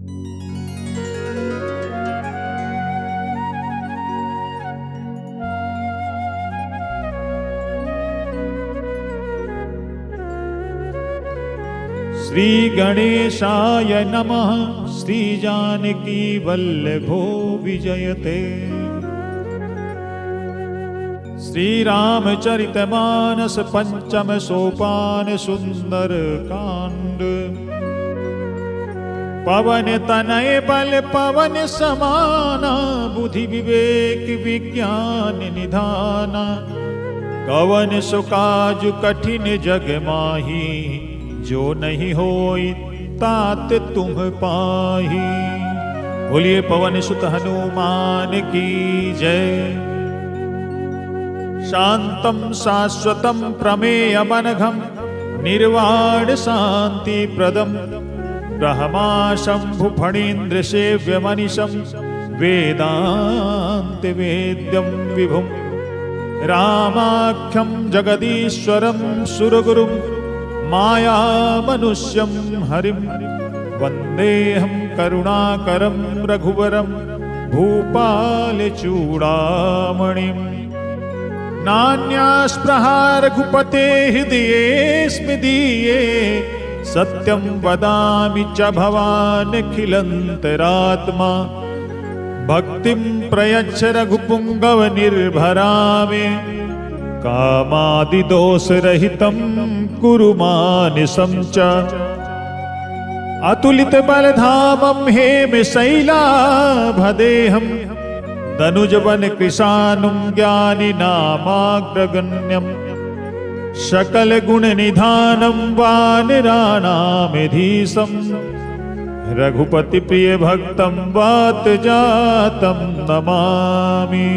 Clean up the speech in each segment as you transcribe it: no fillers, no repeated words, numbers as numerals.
श्री गणेशाय नमः। श्री जानकी वल्लभो विजयते। श्री रामचरितमानस पंचम सोपान सुंदर कांड। पवन तनय बल पवन समाना, बुद्धि विवेक विज्ञान निधाना। कवन सुकाज कठिन जग माही, जो नहीं होई तात तुम पाही। बोलिए पवन सुत हनुमान की जय। शांतम शाश्वतम प्रमेयमनघम, निर्वाण शांति प्रदम। ब्रह्मा शंभु फणीन्द्र सेव्य मनीषम, वेदांत वेद्यम विभुम। रामाख्यम जगदीश्वरम सुरगुरुम, माया मनुष्यम हरिम। वंदेहम करुणाकरम रघुवरम, भूपाल चूड़ामणिम। नान्यास्पृहा रघुपते हृदयेऽस्मि दीये, सत्यं वदामि च भवान् अखिलन्तरात्मा। भक्तिं प्रयच्छ रघुपुङ्गव निर्भरामि, कामादिदोषरहितं कुरु मानसं च। अतुलित बलधामं हेमशैलाभदेहं, धनुजवन कृशानुं ज्ञानिनामाग्रगण्यं। सकल गुण निधानं वानराणामेधीशं, रघुपति प्रिय भक्तं वात जातं नमामि।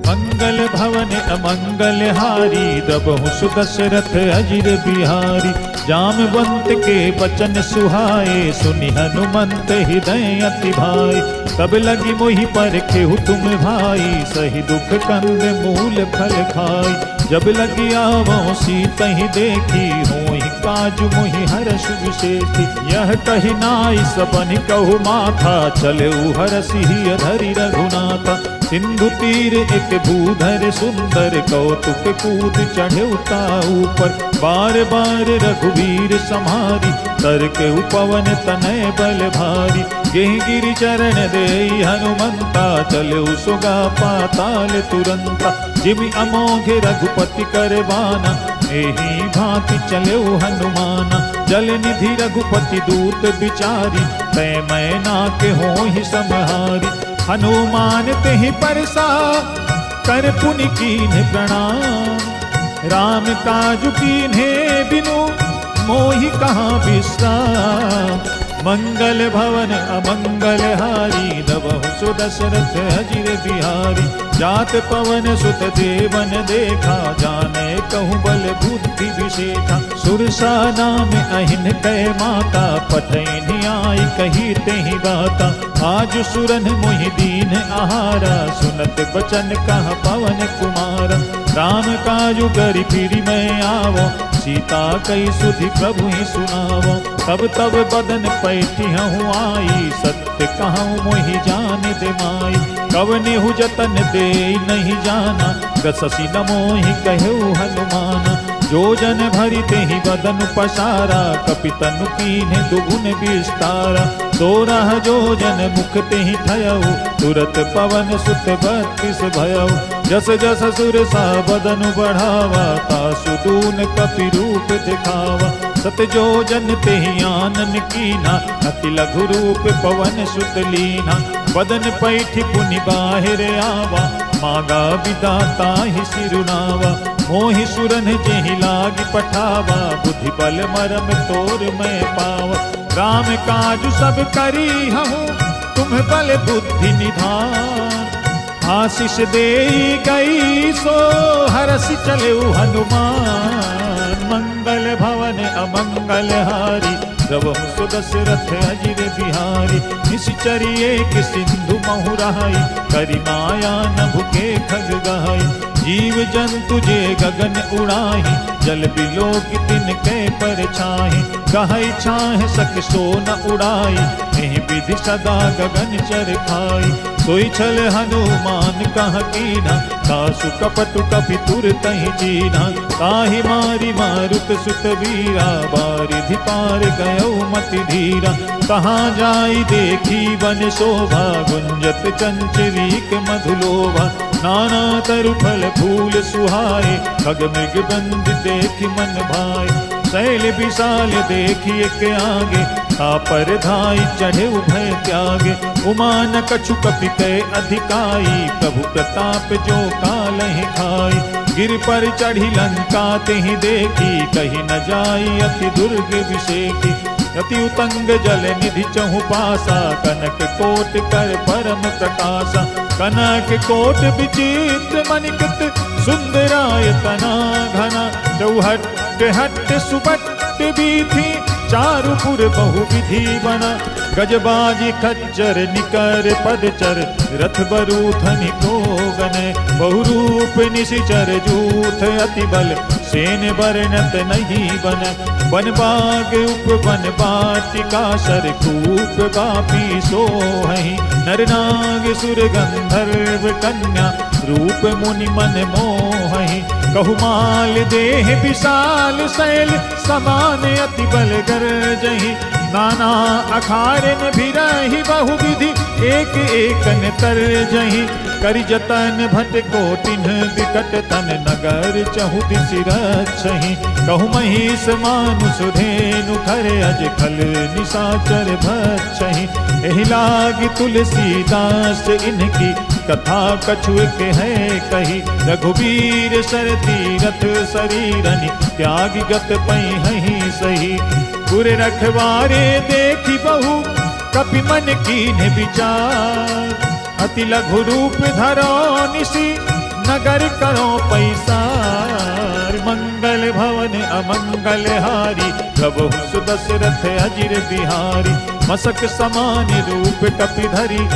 मंगल भवन अमंगल हारी, द्रबहु सुदशरथ अजिर बिहारी। जामवंत के बचन सुहाए, सुनि हनुमंत हृदय अति भाई। तब लगी मोहि परखेहु तुम भाई, सही दुख कंद मूल फल खाई। जब लगी आवो सीतहि देखी, होहि काजु मोहि हर्ष विशेषी। यह कहि नाई सपनि कहु माथा, चलेउ हरषि धरि रघुनाथा। सिंधु तीर एक भूधर सुंदर, कौतुक कूद चढ़े ऊपर। बार बार रघुवीर समारी, तरके पवन तनय बल भारी। गेहि गिरि चरण देई हनुमंता, चलेउ सुगा पाताल तुरंता। जिमि अमोघ रघुपति कर बाना, एहि भांति चलेउ हनुमाना। जल निधि रघुपति दूत बिचारी, तै मैना के होहि समहारी। हनुमान तेहि परसा, कर पुनि कीन्ह प्रणाम। राम काजु कीन्हे बिनु, मोहि कहाँ विश्राम। मंगल भवन अमंगल हारी, दबहु सुदशरथ अजिर बिहारी। जात पवन सुत देवन देखा, जाने कहूँ बल बुद्धि विशेषा। सुरसा नाम अहिन कै माता, पठैनि आई कही तेहि बाता। आज सुरन मोहि दीन आहारा, सुनत बचन कह पवन कुमारा। राम काजु करि फिरि मैं आवो, सीता कई सुधि प्रभु ही सुनावो। तब तब बदन पैठी हूँ आई, सत्य कहूँ मोहि जान दे माई। कवनेहु जतन दे नहीं जाना, गससी न मोहि कहु हनुमाना। जो जन भरि तेहि बदन पसारा, कपितनु कीन्हे दुगुन विस्तारा। 16 जो जन मुख तेहि ठयऊ, तुरत पवन सुत 32 भयऊ। जस जस सुरसा बदनु बढ़ावा, तासु दून कपि रूप दिखावा। सत जो जन तेहि आनन कीना, अति लघु रूप पवन सुत लीना। बदन पैठि पुनि बाहिर आवा, मांगा विदाता ही सिरुनावा। मोहि सुरन जेहि लागी पठावा, बुद्धि बल मरम तोर मैं पावा। राम काज सब करी हूँ, तुम बल बुद्धि निधान। आशीष दे गई सो, हरषि चलेउ हनुमान। मंगल भवन अमंगल हारी, द्रबहु सुदशरथ अजिर बिहारी। निश्चरिए कि सिंधु महु रहाई, करि माया न भुके खग गहाई। जीव जंतु जे गगन उड़ाही, जल बिलो की तिनके पर छाही। गहई छाह सक सो न उड़ाई, एहि विधि सदा गगन चर खाई। सोई छल हनुमान कह कीना, कासु कपटु कपि तुर तहि जीना। ताहि मारी मारुत सुत वीरा, बारिधि पार गयो मति धीरा। कहाँ जाई देखी वन शोभा, गुंजत चंचरीक मधुलोभा। नाना तरु फल फूल सुहाए, खग मृग बंद देखि मन भाए। शैल विशाल देखिए के आगे, पर धाई चढ़े उभय त्यागे। उमा न कछु कपि कै अधिकाई, प्रभु प्रताप जो कालहि खाई। गिर पर चढ़ी लंका तेहि देखी, कही न जाई अति दुर्ग विषेकी। अति उतंग जल निधि चहु पासा, कनक कोट कर परम प्रकाशा। कनक कोट विचित्र मणिकृत, सुंदरायतना घना। चौहट हट सुबट बीथी, चारुपुर बहुविधि बना। गजबाजी खच्चर निकर पदचर, रथ बरूथनि को गने। बहुरूप निशिचर जूथ अति बल, सेन बरनत नहीं बन। वन बाग उप वन बाटिका, सर कूप बापी सोहहि। नर नाग सुर गंधर्व कन्या, रूप मुनि मन मोहहि। कहु माल देह विशाल शैल, समान अति बल गरजहि। नाना अखारन भिरहि बहुविधि, एक एकन तरजहि। करि जतन भट कोटिन विकट तन, नगर चहु दिसि रक्षहि। कहु महिष मानुष धेनु, खर अज खल निशाचर भक्षहि। एहि लागी तुलसीदास इनकी, कथा कछु के है कही। रघुबीर सर तीरथ शरीरनि, त्याग गत पई सही। पुर रखवारे देखी बहु, कपि मन कीन्ह विचार। अति लघु रूप धरो निशि, नगर करो पैसार। मंगल भवन अमंगल हारी, प्रभु सुदशरथ अजिर बिहारी। मसक समान रूप कपि धरी,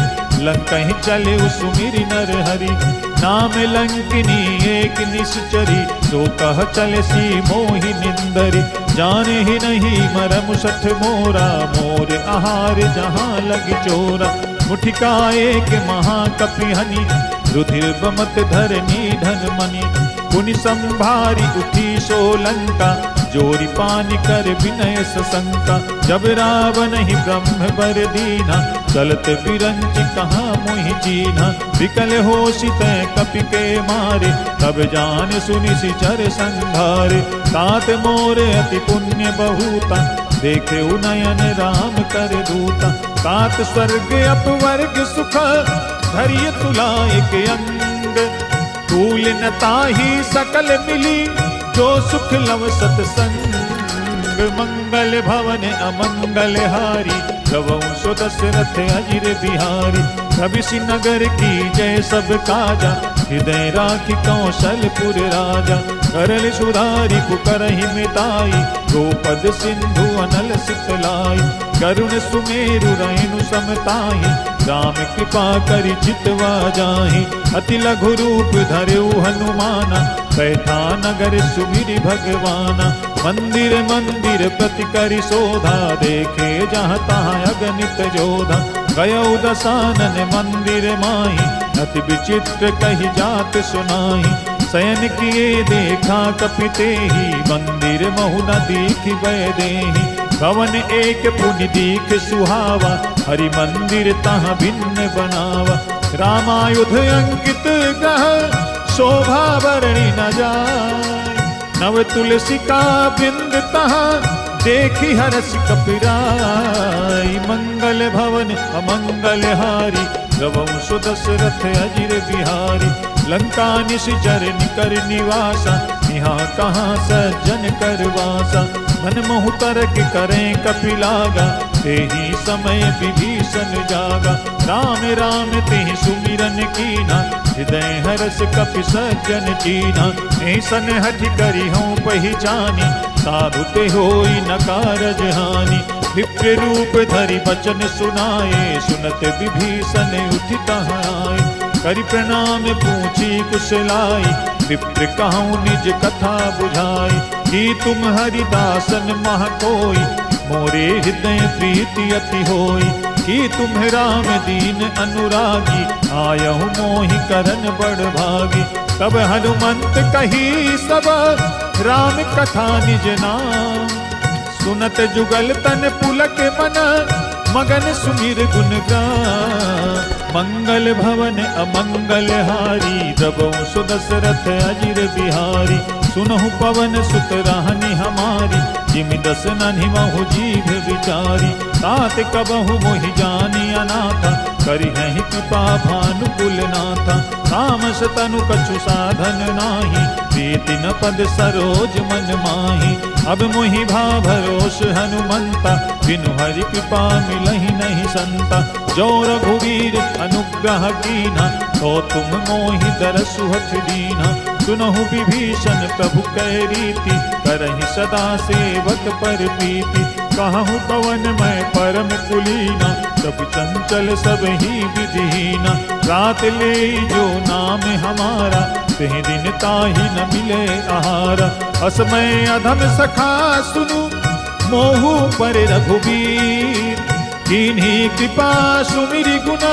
लंकहि चले सुमिरि नर हरि। नाम लंकिनी एक निश्चरी, सो कह चले सी मोहि निंदरी। जाने ही नहीं मरम सठ मोरा, मोर आहार जहाँ लग चोरा। मुठिका एक महाकपि हनि, रुधिर बमत धरनी धन मनि। पुनि संभारी उठी सो लंका, जोरी पानी कर विनय सशंका। जब रावण ही ब्रह्म बर दीना, चलत बिरंच कहाँ मोहि चीन्हा। विकल होषि तै कपि के मारे, तब जान सुनि सिचर संघारे। तात मोर अति पुण्य बहुता, देखे उनयन राम कर दूता। तात स्वर्ग अपवर्ग सुख, धरिय तुला एक अंग। कूल न ताहि सकल मिली, जो सुख लव सतसंग। मंगल भवन अमंगल हारी, गवौ सो दशरथ अजिर बिहारी। भविष्य नगर की जय सब काजा, हृदय राखि कौशलपुर राजा। करल सुधारी पुकरहि मिताई, द्रौपद सिंधु अनल सितलाई। करुण सुमेरु रैनु समताहि, राम कृपा करि चितवा जाहि। अति लघु रूप धरऊ हनुमाना, बैठा नगर सुमिरि भगवाना। मंदिर मंदिर प्रति करि शोधा, देखे जहाँ तहाँ अगणित जोधा। गयौ दसानन मंदिर माही, अति विचित्र कही जात सुनाही। शयन किए देखा कपि तेहि, मंदिर महु न दीखि वै देहि। भवन एक पुनि दीख सुहावा, हरि मंदिर तहाँ भिन्न बनावा। रामायुध अंकित ग्रह, शोभा वर्णि न जाय। नव तुलसी का बिंद तहाँ, देखी हरस कपिराई। मंगल भवन अमंगल हारी, गवौ सो दशरथ अजिर बिहारी। लंका निशिचर निकर निवासा, यहाँ कहाँ सज्जन करवासा। मन मोहु तरक करें कपि लागा, तेहि समय विभीषण जागा। राम राम तेहि सुमिरन कीना, हृदय हरस कपि सज्जन चीना। ऐसन हठ करी हूँ पहिचानी, साधु ते होई न कारज हानि। विप्र रूप धरि बचन सुनाए, सुनत विभीषण उठि तहाँ आए। करि प्रणाम पूछी कुशलाई, विप्र कहूँ निज कथा बुझाई। कि तुम हरिदासन मह कोई, मोरे हृदय प्रीति अति होई। कि तुम राम दीन अनुरागी, आयहु मोहि करन बड़ भागी। तब हनुमंत कही सब राम कथा निज नाम, सुनत जुगल तन पुलक मन, मगन सुमिर गुण गान। मंगल भवन अमंगल हारी, द्रवहु सुदशरथ अजिर बिहारी। सुनहु पवन सुत राहनि हमारी, जिमि दस नन्हि महु जीभ विचारी। तात कबहु मोहि जानि अनाथा, करिहहि कृपा भानुकुल नाथा। तामस तनु कछु साधन नाही, प्रीति न पद सरोज मन माही। अब मोहि भा भरोस हनुमंता, बिनु हरि कृपा मिलहि नहीं संता। जो रघुवीर अनुग्रह कीन्हा, तो तुम मोहि दरसु हठ दीन्हा। सुनहु विभीषण प्रभु कै रीति, करहि सदा सेवक पर प्रीति। कहूँ पवन मैं परम कुलीना, सब चंचल सब ही विधिहीना। रात ले जो नाम हमारा, तेहि दिन ताहि न मिले आहारा। असमय अधम सखा सुनु, मोहु पर रघुबीर। किन्हीं कृपा सुमिरि गुण,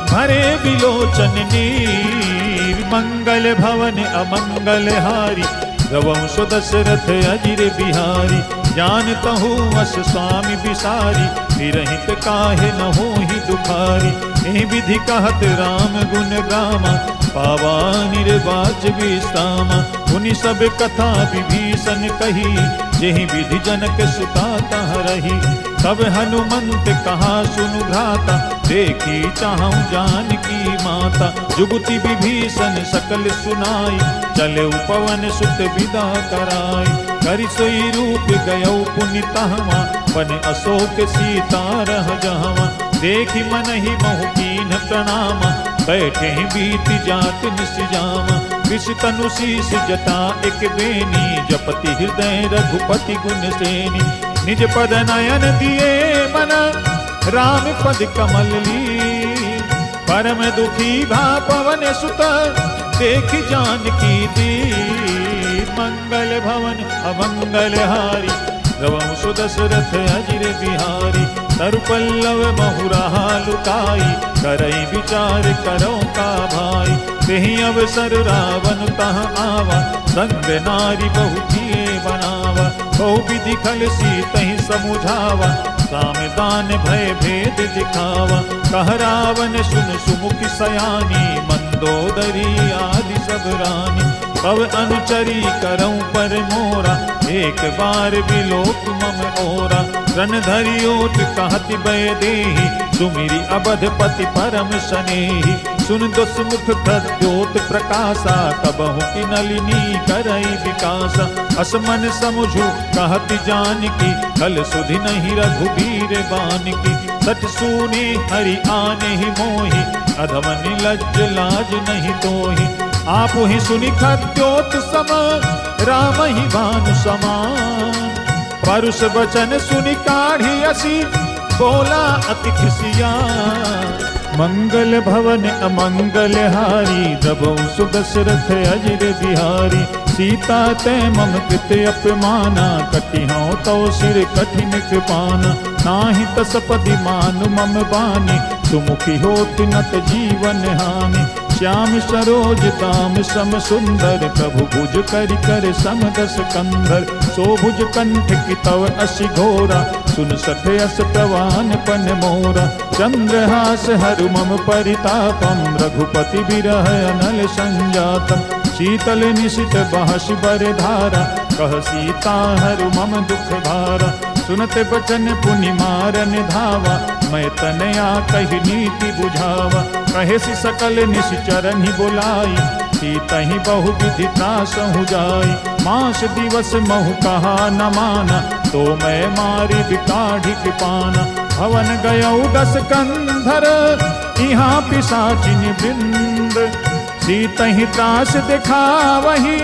भरे बिलोचन नीर। मंगल भवन अमंगल हारी, द्रवहु सुदशरथ अजिर बिहारी। जानतहु अस स्वामी बिसारी, विरहित काहे न होहि दुखारी। एहि विधि कहत राम गुण गामा, पावा निर्वाच विश्रामा। उनि सब कथा विभीषण कही, जेहि विधि जनक सुता तह रही। तब हनुमंत कहा सुनु भ्राता, देखी चाहूं जानकी माता। जुगति विभीषण सकल सुनाई, चले पवन सुत विदा कराई। करि सोई रूप गयौ पुनि तहवा, बन अशोक सीता रह जहवा। देखि मनहि महु कीन्ह प्रणामा, बैठे ही बीति जात निस जावा। कृष तनु शीस जटा एक बेनी, जपति हृदय रघुपति गुण सेनी। निज पद नयन दिए मन, राम पद कमल ली। परम दुखी भा पवन सुत, देख जानकी दीन। मंगल भवन अमंगल हारी, द्रवहु सुदशरथ अजिर बिहारी। तरु पल्लव महुरा लुकाई, करई विचार करो का भाई। तेहि अवसर रावण तह आवा, संग नारी बहु किए बनावा। बहु विधि खल सीतहि समुझावा, साम दान भय भेद दिखावा। कह रावण सुन सुमुखि सयानी, मंदोदरी आदि सब रानी। तब अनुचरी करऊं पर मोरा, एक बार बिलोक मम ओरा। रण धरि ओट कहति बय देहि, सुमिरि अबधपति परम सनेहि। सुन दुसमुख प्रद्योत प्रकाशा, कबहु की नलिनी करई विकासा। असमन समुझु कहति जानकी, कल सुधि नहीं रघुबीर बानकी। सच सूने हरि आने ही मोहि, अधम निलज्ज लाज नहीं तोहि। आप ही सुनि खद्योत सम, राम ही भानु समान। परुष वचन सुनि काढ़ी असी, बोला अति खिसियान। मंगल भवन अमंगल हारी, द्रवहु सुदशरथ अजिर बिहारी। सीता तै मम कृत अपमाना, कटिहौं तौ सिर कठिन कृपाना। नाहि तसपदि मानु मम बानी, सुमुखी होत नत जीवन हानि। श्याम सरोज दाम सम सुंदर, प्रभु भुज करि कर समदस कंधर। सो भुज कंठ की तव असी घोरा, सुन सठ अस प्रवान पन मोरा। चंद्रहास हरु मम परितापम, रघुपति बिरह अनल संजातम। शीतल निशित बहस बर धारा, कह सीता हरु मम दुख भारा। सुनत बचन पुनि मारन धावा, मैं तनया कहि नीति बुझावा। कहे सि सकल निश्चरन ही बुलाई, सीतहि बहु विधि त्रासहु जाई। मास दिवस महु कहा न माना, तो मैं मारि बिकाढ़ी कृपाना। भवन गयौ 10 कंधर, यहाँ पिशाचिन वृंद। सीतहि त्रास दिखावहि,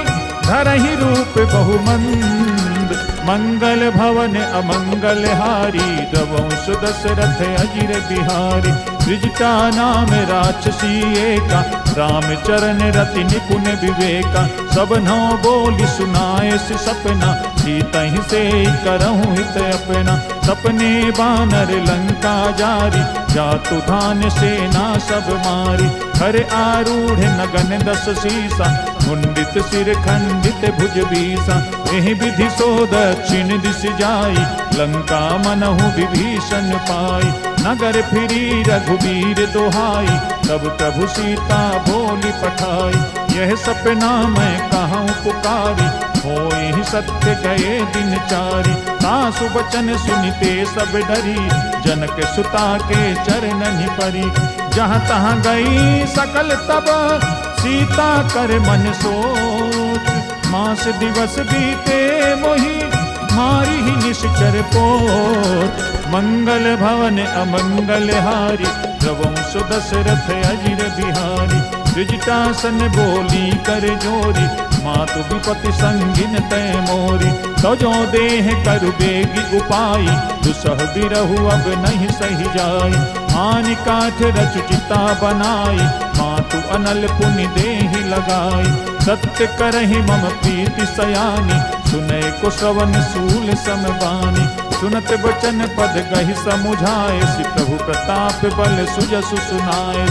धरहि रूप बहुमंद। मंगल भवन अमंगल हारी, द्रवहु सुदशरथ अजिर बिहारी। सृजता नाम राक्षसी एका, रामचरण रति निपुण विवेका। सब नौ बोली सुनाए सि सपना, सीतहि से करहु हित अपना। सपने बानर लंका जारी, जातु धान सेना सब मारी। हर आरूढ़ नगन 10 सीसा, मुंडित सिर खंडित भुज बीसा। एहि विधि सो दक्षिण दिश जाई, लंका मनहु विभीषण पाई। नगर फिरी रघुबीर दोहाई, तब प्रभु सीता बोली पठाई। यह सपना मैं कहूँ पुकारी, होई सत्य गए दिन चारी। सासु बचन सुनिते सब डरी, जनक सुता के चरणनि परी। जहाँ तहाँ गई सकल तब, सीता कर मन सोच। मास दिवस बीते मोहि, मारी ही निश्चर पोत। मंगल भवन अमंगल हारी, रघुवंश दशरथ अजिर बिहारी। त्रिजटासन बोली कर जोरी, मातु विपति संगिन तय मोरी। तो जो देह करु बेगी उपाई, दुसह बिरहु अब नहीं सही जाई। आनि काठ रचु चिता बनाई, मातु अनल पुनि देहि लगाई। सत्य करहि मम प्रीति सयानी, सुनै को श्रवण सूल समबानी। सुनत बचन पद गहि समुझाए, प्रभु प्रताप बल सुजसु सुनाए।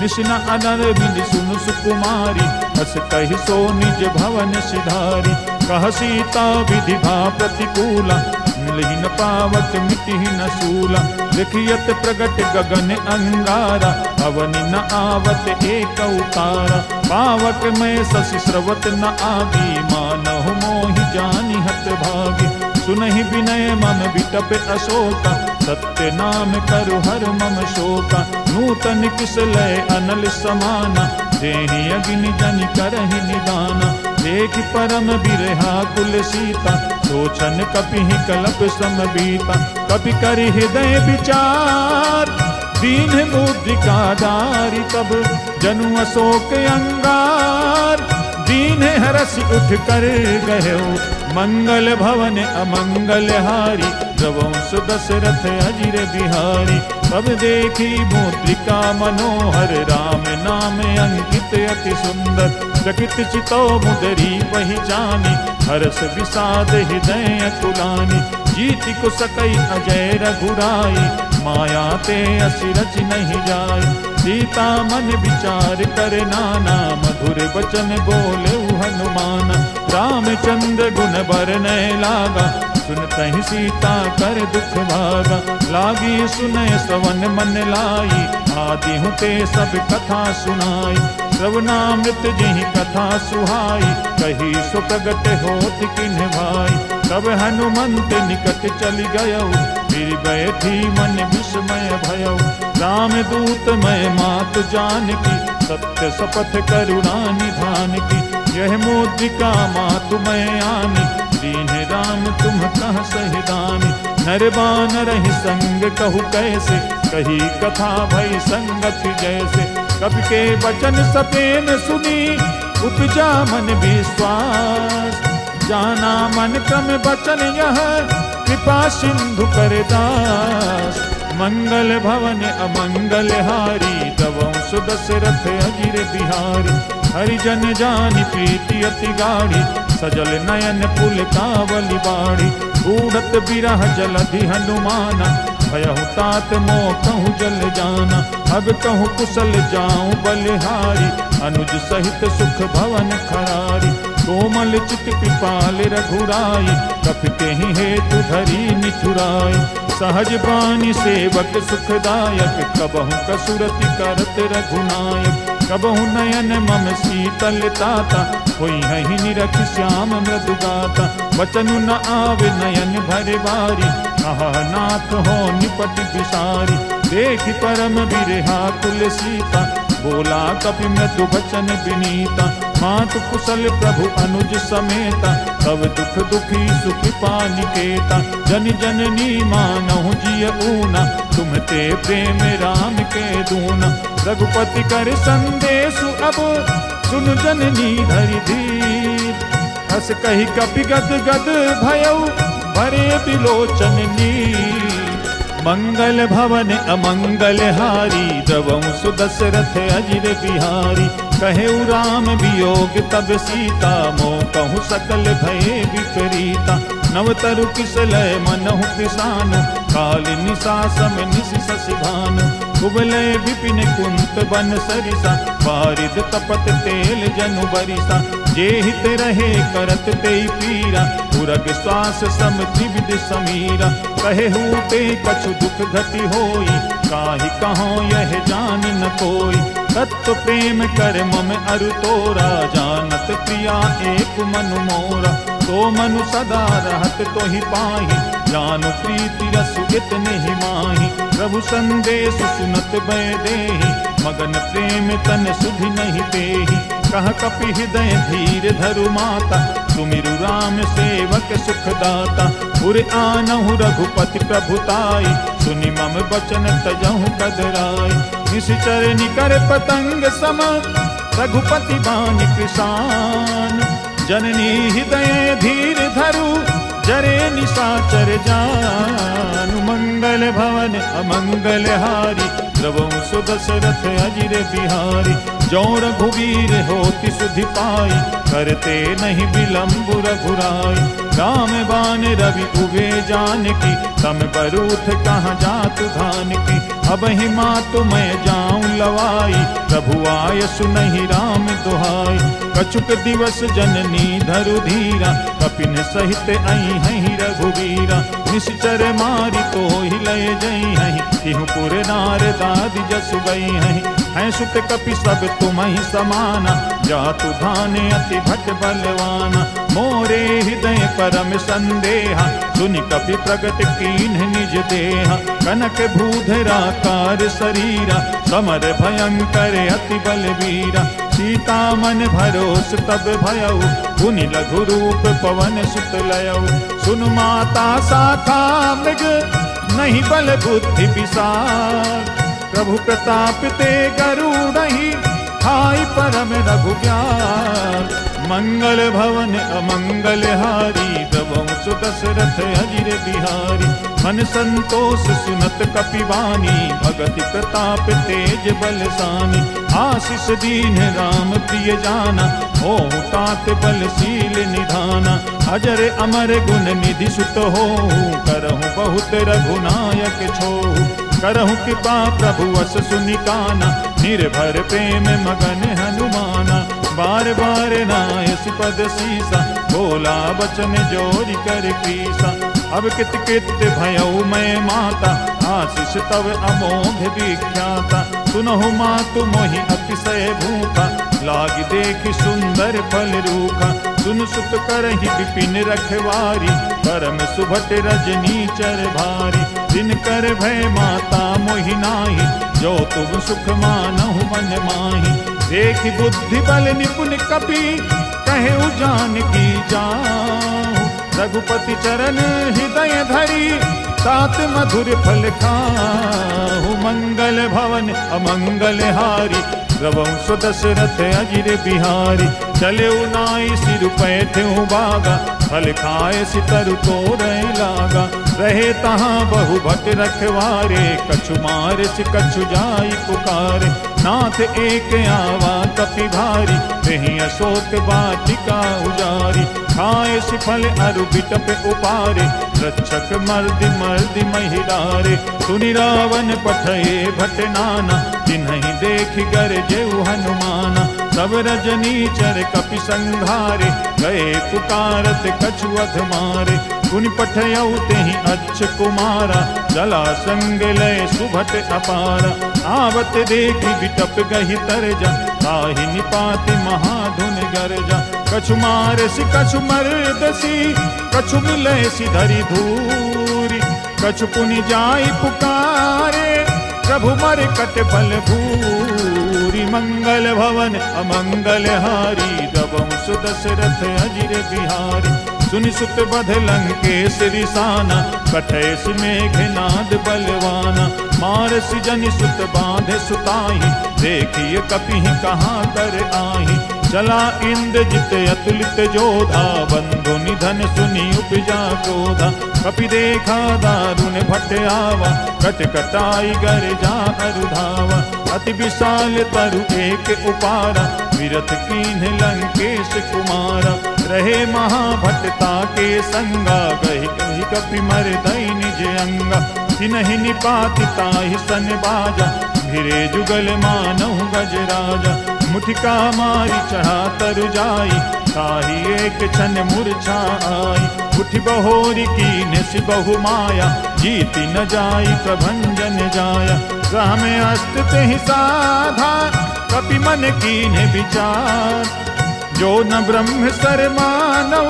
निशिना अनर बिन सुनु सुकुमारी, हस कहि सो निज भवन सिधारी। कह सीता विधि भा प्रतिकूला, मिलहि न पावक मिटिहि न सूला। लिखियत प्रगट गगन अंगारा, अवनि न आवत एक उतारा। पावक में शशि स्रवत न आगी, मानहु मोहि जानि हत भागी। सुनहि विनय मम विटप अशोका, सत्य नाम करु हर मम शोका। नूतन किसलय अनल समाना, देहि अग्नि जनि करहि निदाना। देख परम बिरहा कुल सीता, सोचन कपिहि कलप समबीता। कपि करि हृदय विचार, दीन मुद्रिका दारी। तब जनु अशोक अंगार, दीन हरसि उठ कर गयो। मंगल भवन अमंगल हारी, रघुवंश दशरथ अजिर बिहारी। तब देखी मुद्रिका मनोहर, राम नाम अंकित अति सुंदर। चकित चितो मुदरी पहिचानी, हरस विषाद हृदय अतुलानी। जीति को सकई अजय रघुराई, माया ते असिरच नहीं जाय। सीता मन विचार कर नाना, मधुर बचन बोले हनुमान। रामचंद्र गुण बरनय लागा, सुनतहि सीता कर दुख भागा। लागी सुनय श्रवण मन लाई, आदि हुते सब कथा सुनाई। श्रवणामृत जिहि कथा सुहाई, कही सो प्रगट होत किन्ह भाई। तब हनुमंत निकट चली गयो, फिर बैठी मन विस्मय भयो। राम दूत मैं मातु जानकी, सत्य शपथ करुणा निधान की। यह मुद्रिका मातु मैं आनी, दीन राम तुम कह सहिदानी। नर बानर ही संग कहु कैसे, कही कथा भई संगति जैसे। कवि के वचन सपेन सुनी, उपजा मन विश्वास। जाना मन क्रम वचन यह, कृपा सिंधु कर दास। मंगल भवन अमंगल हारी, रघुवंश दशरथ अजिर बिहारी। हरिजन जानि प्रीति अति गाढ़ी, सजल नयन पुल कावली बाड़ी। बूढ़त बिरह जलधि हनुमाना, भयहु तात मोह कहूँ जल जाना। अब कहूँ कुशल जाऊँ बलिहारी, अनुज सहित सुख भवन खरारी। कोमल चित कृपाल रघुराई, कपि ही हेतु धरी निठुराई। सहज बानी सेवक सुखदायक, कबहु कसुरति करत रघुनायक। कबहु नयन मम शीतल ताता, होई हहि निरख श्याम मृदु गाता। वचनु न आवे नयन भरे बारी, कहा नाथ हो निपट बिसारी। देखि परम बिरहा कुल सीता, बोला कपि मृदु वचन विनीता। मातु कुशल प्रभु अनुज समेता, तब दुख दुखी सुखी पानिकेता। जन जननी मानहु जिय ऊना, तुम ते प्रेम राम के दूना। रघुपति कर संदेशु अब, सुन जननी धरि धीर। हस कही कपि गद गद भयउ, भरे बिलोचन नीर। मंगल भवन अमंगल हारी, रघुवंश दशरथ अजिर बिहारी। कहेउ राम वियोग तब सीता, मोह कहूँ सकल भय विपरीता। नवतरु किसलय मनहु कृसानु, काल निशा सम निशि शशि भानु। कुबलय विपिन कुंत बन सरिसा, बारिद तपत तेल जनु बरिसा। जे हित रहे करत तेई पीरा, उरग श्वास सम त्रिविध समीरा। कहे हूते कछु दुख घटी होई, काहि कहो यह जान न कोई। तत्व प्रेम कर मम अरु तोरा, जानत प्रिया एक मनु मोरा। तो मनु सदा रहत तो ही पाही, जानु प्रीति रसु इतने ही माही। प्रभु संदेश सुनत भय देहि, मगन प्रेम तन सुधि नहीं देहि। कह कपि हृदय धीर धरु माता, सुमिरु राम सेवक सुखदाता। उर आनहु रघुपति प्रभुताई, सुनि मम बचन तजहु कदराई। निश्चर निकर पतंग सम, रघुपति बानि कृसान। जननी हृदय धीर धरु, जरे निशाचर जानु। मंगल भवन अमंगल हारी, द्रवहु सुदशरथ अजिर बिहारी। जो रघुवीर होति सुधि पाई, करते नहीं विलंब रघुराई। राम बाण रवि उबे जानकी, तम बरूथ कहाँ जातु धान की। अब ही मातु मैं जाऊं लवाई, प्रभु आय सुनहि राम दुहाई। कछुक दिवस जननी धरु धीरा, कपिन सहित आई हहीं रघुवीरा। निश्चर मारी तो ही लय जई हहीं, तिहु पुर नार दादि जसु गई हहीं। हैं सुत कपि सब तुम ही समाना, जातु धाने अति भट बलवाना। मोरे हृदय परम संदेहा, सुनि कपि प्रगट कीन्ह निज देहा। कनक भूधरा कार शरीरा, समर भयंकर अति बलवीरा। सीता मन भरोस तब भयउ, पुनि लघु रूप पवन सुत लयउ। सुन माता शाखा मृग, नहीं बल बुद्धि विशाल। प्रभु प्रताप ते गरुड़हि, हाय परम रघु ज्ञान। मंगल भवन अमंगल हारी, द्रवहु सुदशरथ अजिर बिहारी। मन संतोष सुनत कपिवानी, भगति प्रताप तेज बलसानी। आशीष दीन राम प्रिय जाना, होहु तात बलशील निधाना। अजर अमर गुण निधि सुत होहु, करहु बहुत रघुनायक छोहु। करहु कृपा प्रभु अस सुनिकाना, निर्भर प्रेम मगन हनुमाना। बार बार नायस पद सीसा, बोला बचन जोरि कर पीसा। अब कित कित भयउ मैं माता, आशीष तव अमोघ विख्याता। सुनहु मातु मोहि अतिशय भूखा, लाग देखि सुंदर फल रूखा। सुन सुत करहि विपिन रखवारी, परम सुभट रजनी चर भारी। दिन कर भय माता मोहि नाही, जो तुम सुख मानहु मन माही। देखि बुद्धि बल निपुण कपि, कहेउ जानकी जाहु। रघुपति चरण हृदय धरी, तात मधुर फल खाहु। मंगल भवन अमंगल हारी, द्रवहु सुदशरथ अजिर बिहारी। चले नाई सिर पैठ्यु बागा, फल खाए सितरु तोरय लागा। रहे तहाँ बहु भट रखवारे, कछु मारिच कछु जाई पुकारे। नाथ एक आवा कपि भारी, रही अशोक वाटिका उजारी। खाए सिफल अरु बिटप उपारे, रक्षक मर्दि मर्दि महिलारे। सुनि रावण पठये भट नाना, तिन्हि देखि गरजेउ हनुमाना। सब रजनीचर कपि संघारे, गए पुकारत कछु अध मारे। पुनि पठयउ तेहि अच्छ कुमारा, जला संग लय सुभट अपारा। आवत देखि बिटप गहि तरजा, ताहि निपाति महाधुन गरजा। कछु मारसि कछु मरदसी, कछु मिलयसि धरि धूरी। कछु पुनि जाई पुकारे, प्रभु मरकट बल भूरी। मंगल भवन अमंगल हारी, द्रवहु सुदशरथ अजिर बिहारी। सुनि सुत बध लंकेश रिसाना, कठैस मेघनाद बलवाना। मारसि जनि सुत बांधे सुताहि, देखिए कपिहि कहाँ कर आहि। चला इंद्रजित अतुलित जोधा, बंधु निधन सुनि उपजा क्रोधा। कपि देखा दारुण भट आवा, कट कटाई गर जा अरुधावा। अति विशाल तरु एक उपारा, विरथ कीन्ह लंकेश कुमारा। रहे महाभटता के संगा, गही कही कपि मर दई निज अंगा। तिनहि निपाति ताहि सन बाजा, भिरे जुगल मानहु गजराजा। मुठिका मारी चढ़ा तरु जाई, ताहि एक क्षण मूर्छा आई। उठि बहोरी कीन्ह सि बहु माया, जीति न जाई प्रभंजन जाया। ग्रह में अस्त तेहि साधा, कपि मन कीन्ह विचार। जो न ब्रह्म सर मानव,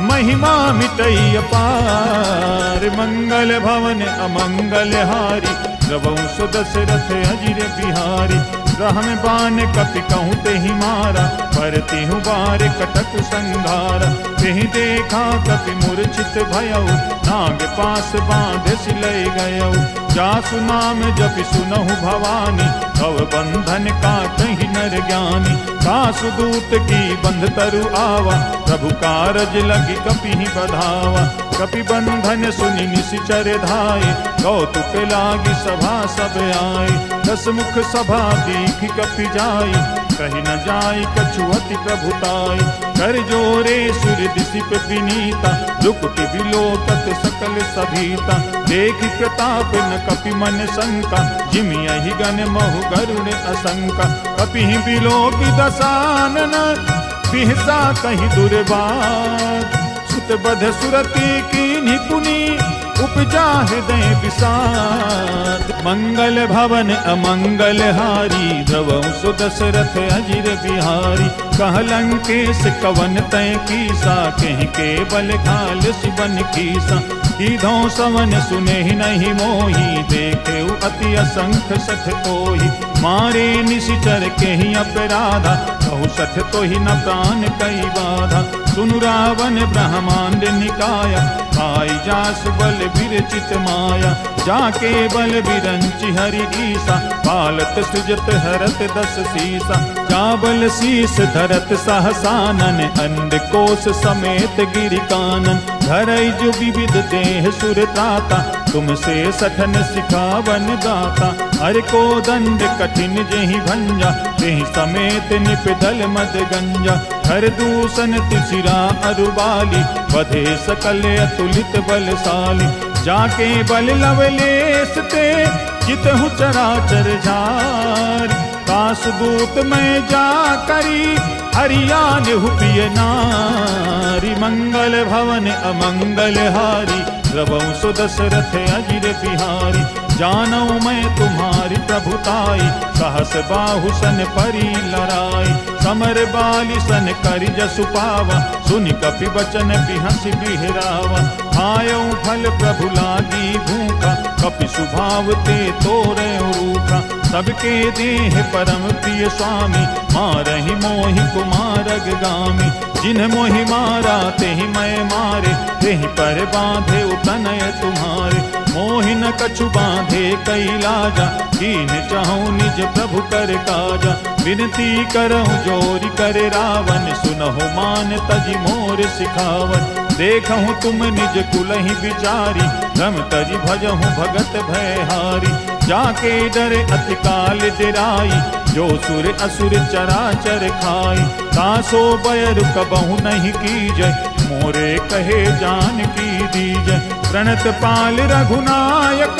महिमा मिटई अपार। मंगल भवन अमंगल हारी, द्रवहु सो दशरथ अजिर बिहारी। ग्रह में बाण कपि कहूँ तेहि मारा, पर तिहु बार कटक संघारा। तेहि देखा कपि मूर्छित भयउ, नाग पास बांध सिलय गयउ। जासु नाम जपि सुनहु भवानी, भव बंधन काटहि नर ज्ञानी। कासु दूत की बंध तरु आवा, प्रभु कारज लगी कपिहि बधावा। कपि बंधन सुनि निशिचर धाये, कौतुक लागी सभा सब आए। दस मुख सभा दीख कपि जाई, कहि न जाई कछु अति प्रभुताई। कर जोरे सुर दिसिप विनीता, रुकुति बिलोकत सकल सभीता। देख प्रताप न कपि मन शंका, जिमियहि गण महु गरुड़ असंका। कपिहि बिलोकि दसानन, बिहसा कहि दुर्बार। सुत बध सुरति कीन्हि पुनि, उपजा हृदय विषाद। मंगल भवन अमंगल हारी, द्रवहु सो दशरथ अजिर बिहारी। कह लंकेश कवन तय कीसा, कहि के बल खाल सिबन कीसा। कीधो सवन सुने नहीं मोही, देखे अति असंख्य सठ कोही। मारे निशिचर केहि अपराधा, कहु सठ तोहि न प्राण कई बाधा। सुनु रावण ब्रह्मांड निकाया, आई जास बल विरचित माया। जाके बल विरंचि हरि ईसा, पालत सृजत हरत दस सीसा। जाबल शीस धरत सहसानन, अंड कोश समेत गिरि कानन। धरई जो विविध देह सुर त्राता, तुमसे सठन सिखावन गाता। हर को दंड कठिन जेहि भंजा, तेहि समेत निपदल मद गंजा। हर दूषण तिसिरा अरुबाली, बधे सकल अतुलित बलशाली। जाके बल लवलेश ते, जितहु चराचर झारी। कास दूत में जा करी, हरियान हुपिय नारी। मंगल भवन अमंगल हारी, द्रवहु सो दशरथ अजिर बिहारी। जानऊ मैं तुम्हारी प्रभुताई, सहस बाहु सन परी लड़ाई। समर बाली सन करि जसु पावा, सुनि कपि बचन बिहसि बिहरावा। आयऊ फल प्रभु लागी भूखा, कपि सुभाव ते तोरे रूखा। सबके देह परम प्रिय स्वामी, मारहि मोहि कुमारग गामी। जिन्ह मोहि मारा तेहि मैं मारे, तेहि पर बांधे तनय तुम्हारे। मोहि न कछु बांधे कई लाजा, कीन चाहूं निज प्रभु कर काजा। विनती करहु जोरि कर रावण, सुनहु मान तजि मोर सिखावन। देखहु तुम निज कुलहि विचारी, रम तजि भजहु भगत भयहारी। जाके डर अति काल डेराई, जो सुर असुर चराचर खाई। तासो बयर कबहु नहीं कीजय, मोरे कहे जान की दीजय। प्रणत पाल रघुनायक,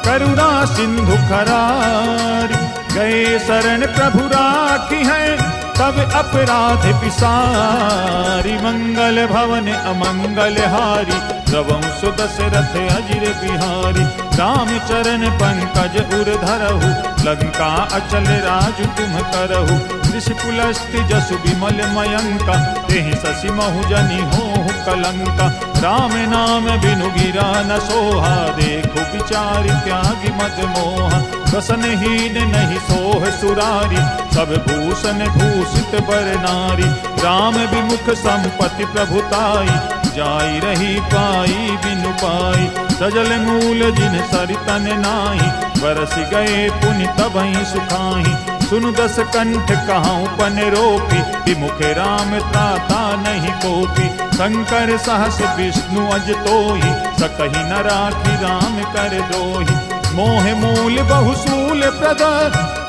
करुणा सिंधु खरारी। गए शरण प्रभु राखी है, तब अपराध विसारी। मंगल भवन अमंगल हारी, द्रवहु सो दशरथ अजिर बिहारी। राम चरण पंकज उर धरहु, लंका अचल राज तुम करहु। ऋषिकुलस्ति जसु विमल मयंका, तेहि शशि महु जनि होहु कलंका। राम नाम बिनु गिरा न सोहा, देखु विचारि त्यागी मद मोहा। वसनहीन नहीं सोह सुरारी, सब भूषण भूषित बर नारी। राम विमुख संपत्ति प्रभुताई, जाई रही पाई बिनु पाई। सजल मूल जिन सरितन नाही, बरस गए पुनि तबहि सुखाहि। सुनु दस कंठ कहाऊं पन रोपी, विमुख राम त्राता नहीं कोपी। शंकर सहस विष्णु अज तोहि, सकहि न राखी राम कर द्रोही। मोह मूल बहुसूल प्रद,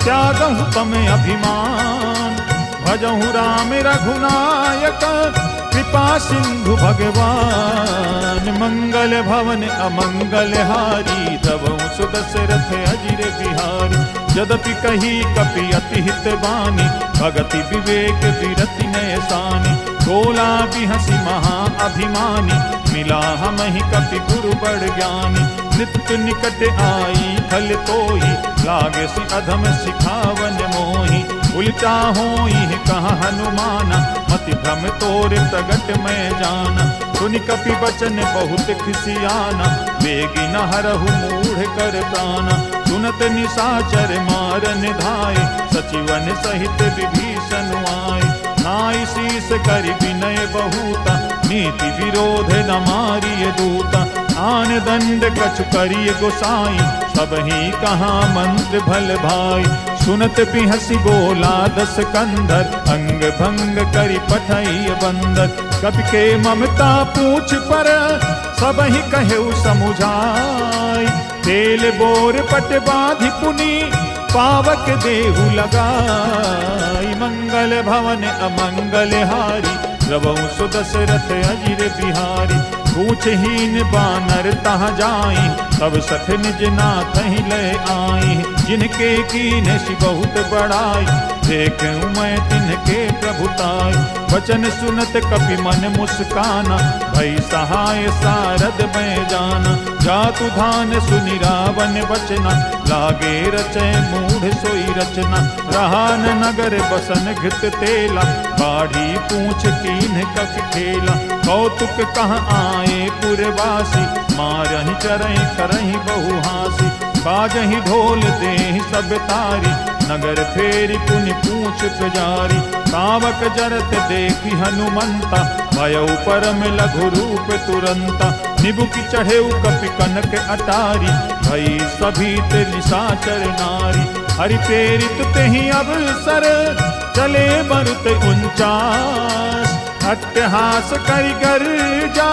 त्यागहु तम अभिमान। भजहु राम रघुनायक, कृपा सिंधु भगवान। मंगल भवन अमंगल हारी द्रवहु सुदशरथ अजिर बिहारी। यद्यपि कही कपि अति हित बानी भगति विवेक विरति नयसानी। बोला बिहसी महा अभिमानी मिला हमहि कपि गुरु बड़ ज्ञानी। नित्य निकट आई खल तोहि लागे सि अधम सिखावन मोहि। उल्टा होई कहा हनुमाना मति भ्रम तोरे प्रगट मैं जाना। सुनि कपि बचन बहुत खिसियाना वेगी न हरहु मूढ़ कर प्राणा। सुनत निशाचर मारन धाय सचिवन सहित विभीषण आए। नाई शीस करि विनय बहुता नीति विरोध न मारिय दूता। आन दंड कछु करिय गोसाई सब ही कहा मंत्र भल भाई। सुनत बिहसी बोला दस कंधर अंग भंग करि पठई बंदर। कपि के ममता पूछ पर सब ही कहेउ समुझाई। तेल बोर पट बाधि पुनि पावक देहु लगाई। मंगल भवन अमंगल हारी द्रवहु सुदशरथ अजिर बिहारी। पूछहीन बानर तहाँ जाई तब सठ निज नाथ ही ले आई। जिनके कीन सि बहुत बड़ाई देखूं मैं तिनके प्रभुताई। वचन सुनत कपि मन मुस्काना भई सहाय सारद मैं जाना। जातु धान सुनि रावण बचना लागे रचय मूढ़ सोई रचना। रहा न नगर बसन घृत तेला बाढ़ी पूछ कीन कक खेला। कौतुक कहाँ आए पुरवासी मारहि चरहि करहि बहु हासी। बाजहि ढोल देहि सब तारी नगर फेरि पुनि पूछ पुजारी। तावक जरत देखि हनुमंता भयउ परम लघु रूप तुरंता। निबुकि चढ़ेउ कपि कनक अटारी भई सभीत निशाचर नारी। हरि प्रेरित तेहि अवसर चले मरुत 49। अट्टहास करि गर्जा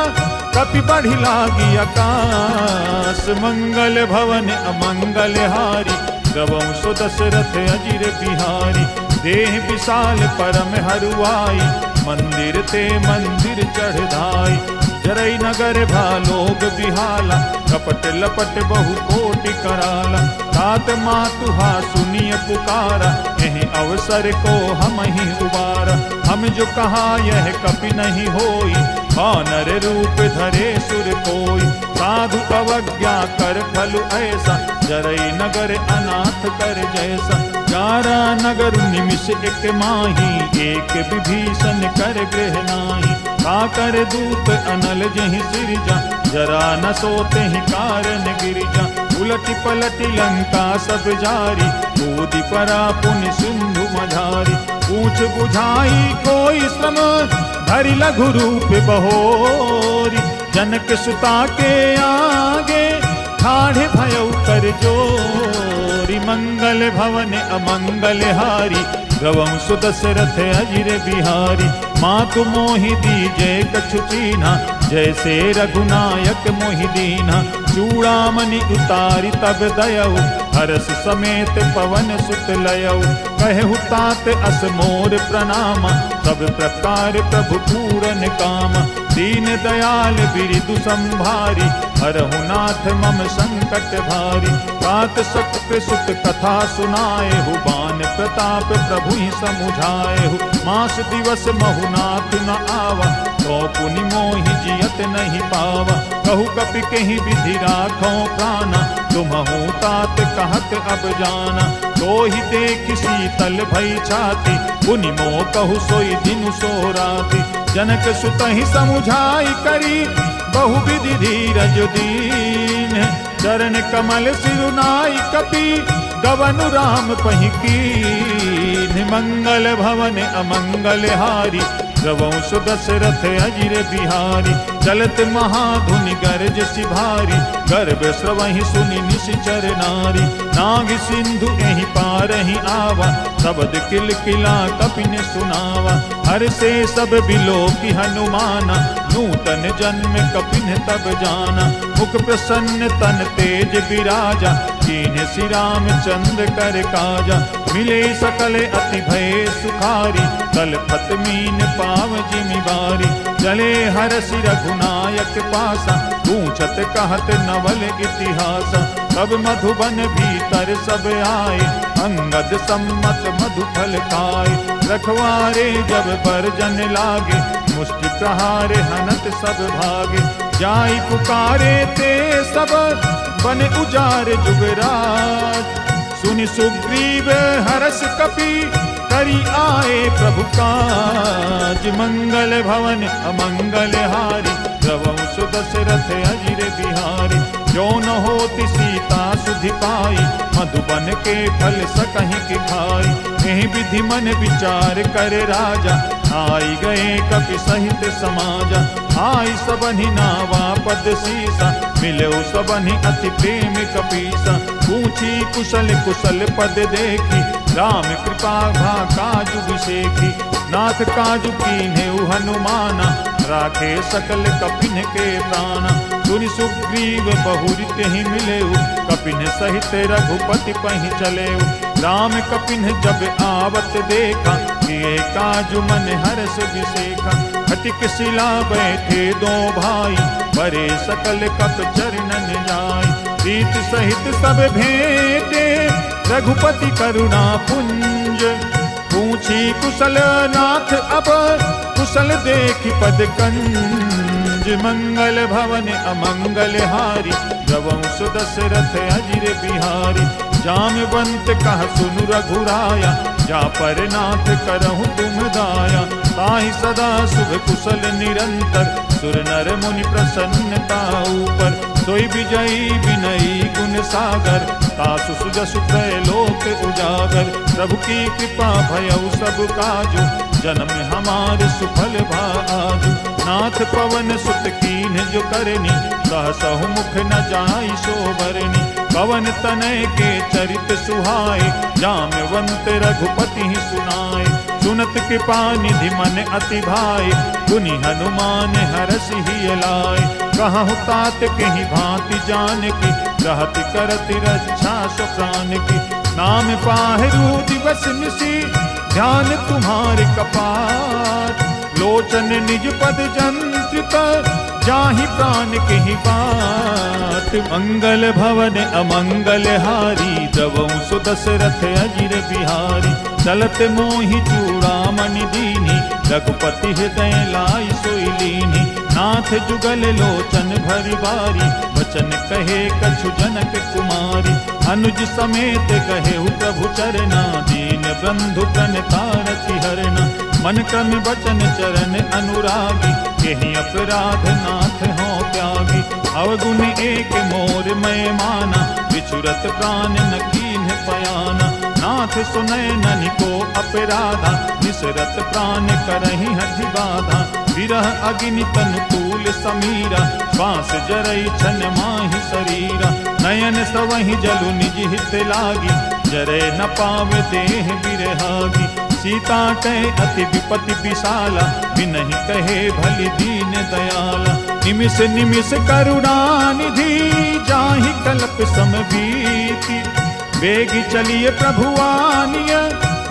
कपि बढ़ि लागी आकाश। मंगल भवन अमंगल हारी द्रवहु सुदशरथ अजिर बिहारी। देह विशाल परम हरुआई मंदिर ते मंदिर चढ़ धाई। जरई नगर भालोग बिहाला कपट लपट बहु कोटि कराला। तात मातुहा सुनिय पुकारा एहि अवसर को हम ही उबारा। हम जो कहा यह कपि नहीं होई वानर रूप धरे सुर कोई। साधु अवज्ञा कर फल ऐसा जरई नगर अनाथ कर जैसा। 11 नगर निमिष एक माही एक विभीषण कर गृह नाही। काकर दूत अनल जहि सिरजा जरा न सोते ही कारण गिरिजा। उलटि पलटि लंका सब जारी कूदि परा पुनि सिंधु मझारी। पूछ बुझाई कोई श्रम धरि लघु रूप बहोरी। जनक सुता के आगे ठाढ़े भयउ कर जोरी। मंगल भवन अमंगल हारी द्रवहु सुदशरथ अजिर बिहारी। मातु मोहि दीजे कछु चीन्हा जैसे रघुनायक मोहि दीन्हा। चूड़ामणि उतारी तब दयऊ हरस समेत पवन सुत लयऊ। कहु तात अस मोर प्रणामा सब प्रकार प्रभु पूरन कामा। दीन दयाल बिरिदु संभारी हरहु नाथ मम संकट भारी। तात सत सुत कथा सुनाए हु बान प्रताप प्रभु ही समुझाए हु। मास दिवस महु नाथ न आवा तो पुनि मोहि जियत नहीं पावा। कहु कपि कहीं विधि राखो प्राणा तुम्हु तात कहत अब जाना। तो ही देख शीतल भई छाती पुनि मोह कहु सोई दिन सो राति। जनक सुत ही समुझाई करी बहु विधि धीरज दीन। चरण कमल सिरुनाई कपि गवनु राम पहि कीन। मंगल भवन अमंगल हारी द्रवहु सुदशरथ अजिर बिहारी। चलत महाधुनि गरज सिभारी गर्भ स्रवहि सुनि निशिचर नारी। नाग सिंधु एहि पारहि आवा शब्द किलकिला कपिन सुनावा। हर से सब बिलोकि हनुमाना नूतन जन्म कपिन तब जाना। मुख प्रसन्न तन तेज विराजा कीन्ह श्री राम चंद्र कर काजा। मिले सकल अति भय सुखारी तल फत मीन पाव जिमि बारी। चले हरसि रघुनायक पासा, पूछत कहत नवल इतिहास। तब मधुबन भीतर सब आए, अंगद सम्मत मधुफल खाए। रखवारे जब बरजन लागे, मुष्टि प्रहारे हनत सब भागे। जाई पुकारे ते सब, बन उजार जुगराज। सुनि सुग्रीव हरस कपि, करी आए प्रभु काज। मंगल भवन अमंगल हारी, द्रवहु सुदशरथ अजिर बिहारी। जो न होति सीता सुधि पाई, मधुबन के फल सकहि की खाई। एहि विधि मन विचार कर राजा, आई गए कपि सहित समाजा। आई सबनि नावा पद सीसा, मिलो सबनि अति प्रेम कपीसा। पूछी कुशल कुशल पद देखी, राम कृपा भा काजु विसेखी। नाथ काजु कीन्हेउ हनुमाना, राखे सकल कपिन के प्राणा। सुनि सुग्रीव बहुरि तेहि मिलेउ, कपिन सहित रघुपति पहि चलेउ। राम कपिन जब आवत देखा, किए काजु मन हरष विसेखा। खटिक शिला बैठे दो भाई, बरे सकल कप चरणन जाय। प्रीत सहित सब भेंटे, रघुपति करुणा पुंज। पूछी कुशल नाथ अब, कुशल देखि पद कंज। मंगल भवन अमंगल हारी, द्रवहु सुदशरथ अजिर बिहारी। जामवंत कह सुनु रघुराया, जा पर नाथ करहु तुम दाया। ताहि सदा शुभ कुशल निरंतर, सुर नर मुनि प्रसन्नता ऊपर। सोई विजयी विनयी गुण सागर, तासु सुजसु त्रैलोक उजागर। प्रभु की कृपा भयउ सब काजु, जन्म हमार सुफल भाजु। नाथ पवन सुत कीन्ह जो करनी, सहसहु मुख न जाई शोभरनी। पवन तनय के चरित सुहाए, जामवंत रघुपति ही सुनाए। सुनत कृपा निधि मन अति भाए, गुनि हनुमान हरषि ही लाए। कहु तात कहि भांति जान की, रहति करति रक्षा सो प्राण की। नाम पाहरु दिवस निसी, ध्यान तुम्हारे कपार। लोचन निज पद जंत्रित, जाहि प्राण कहि बात। मंगल भवन अमंगल हारी, द्रवहु सुदशरथ अजिर बिहारी। चलत मोहि चूड़ामणि दीनी, रघुपति हृदय लाई सोई लीनी। नाथ जुगल लोचन भरि बारी, वचन कहे कछु जनक कुमारी। अनुज समेत कहेउ प्रभु चरना, दीन बंधु प्रणतारति हरना। मन क्रम वचन चरण अनुरागी, केहि अपराध नाथ हो त्यागी। अवगुण एक मोर मैं माना, बिछुरत प्राण न कीन्ह पयाना। नाथ सुनय ननि को अपराधा, निसरत प्राण करहि हठि बाधा। विरह अग्नि तनु तूल समीरा, श्वास जरई छन माहि शरीरा। नयन सवहि जलु निज हित लागी, जरै न पावे देह बिरहागी। सीता कह अति विपति विशाला, बिनहि कहे भलि दीन दयाला। निमिष निमिष करुणा निधि, जाहि कल्प समबीति। बेगी चलिए प्रभु आनिय,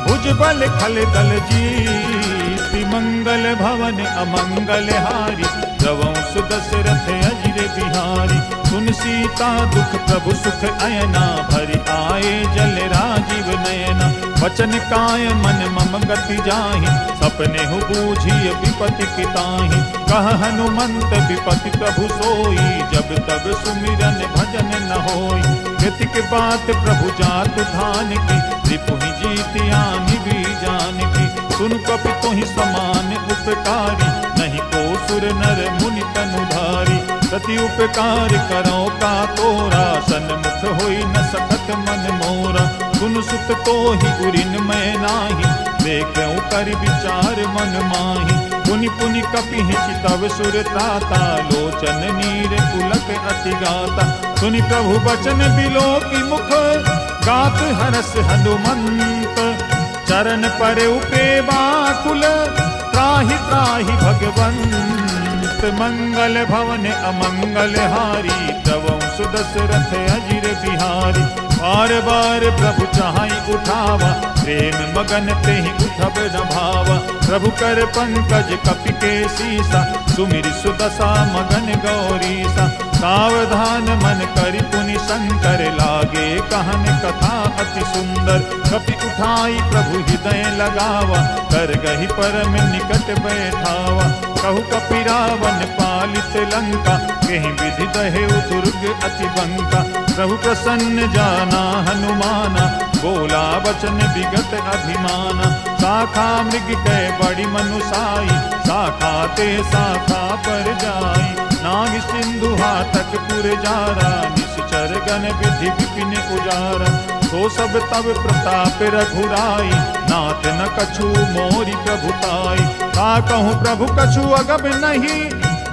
भुज बल खल दल जीति। मंगल भवन अमंगल हारी, द्रवहु सुदशरथ अजिर बिहारी। सुन सीता दुख प्रभु सुख अयना, भरि आए जल राजीव नयना। वचन काय मन मम गति जाहि, सपने हु बूझिय विपति पिताहि। कह हनुमंत विपति प्रभु सोई, जब तब सुमिरन भजन न होई। कृतिक बात प्रभु जातु धान की, रिपुहि जीति आनि भी जान की। सुन कपि तोहि समान उपकारी, नहीं को सुर नर मुनि तनुधारी। प्रति उपकार करो का तोरा, सन्मुख होई न सकत मन मोरा। सुन सुत तो ही उरिन मैं नाही, देखऊं कर विचार मन माही। पुनि पुनि कपि चितव सुर त्राता, लोचन नीर पुलक अति गाता। सुनि प्रभु बचन बिलो की मुख, गात हरस हनुमंत। चरण पर उपे बाकुल, त्राहि त्राहि भगवंत। मंगल भवन अमंगल हारी, द्रवहु सुदशरथ अजिर बिहारी। बार बार प्रभु चाहि उठावा, प्रेम मगन तेहि उठब न भावा। प्रभु कर पंकज कपि के सीसा, सुमिरि सुदशा मगन गौरीसा। सावधान मन करि पुनि शंकर, लागे कहन कथा अति सुंदर। कपि उठाई प्रभु हृदय लगावा, कर गहि परम निकट बैठावा। कहु कपि रावण पालित लंका, कहीं विधि दहेउ दुर्ग अति बंका। प्रभु प्रसन्न जाना हनुमाना, बोला वचन विगत अभिमाना। शाखा मृग कै बड़ी मनुसाई, शाखा ते शाखा पर जाई। नाग सिंधु हाथक पुर जारा, निश्चर गण विधि विपिन उजारा। तो सब तब प्रताप रघुराई, नाथ न कछु मोरि प्रभुताई। ता कहूँ प्रभु कछु अगम नहीं,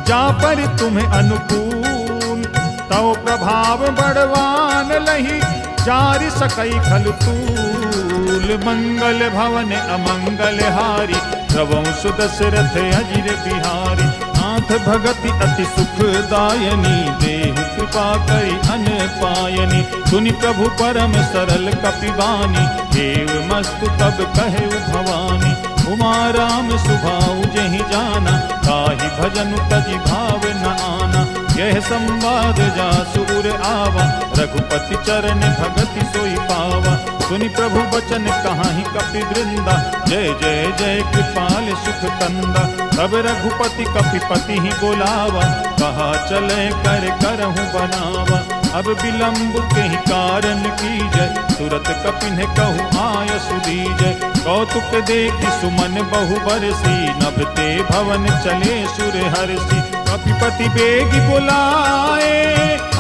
जा पर तुम्हें अनुकूल। तव प्रभाव बड़वान लही, जारि सकई खल तूल। मंगल भवन अमंगल हारी, प्रभु सुदशरथ अजिर बिहारी। नाथ भगति अति सुखदायनी, देहु कृपा करि अन पायनी। सुनि प्रभु परम सरल कपिवानी, देव मस्तु तब कहेउ भवानी। उमा राम सुभाउ जहि जाना, ताहि भजन तजि भाव न आना। यह संवाद जासु उर आवा, रघुपति चरण भगति सोई पावा। सुनि प्रभु बचन कहाहि कपि वृंदा, जय जय जय कृपाल सुख कंदा। तब रघुपति कपिपति ही बोलावा, कहा चले कर करहु बनावा। अब विलंब के ही कारण कीजय, तुरत कपिन कहु आय सुदीजय। कौतुक देखि सुमन बहु बरसी, नभते भवन चले सुर हरसी। कपिपति बेगी बुलाए,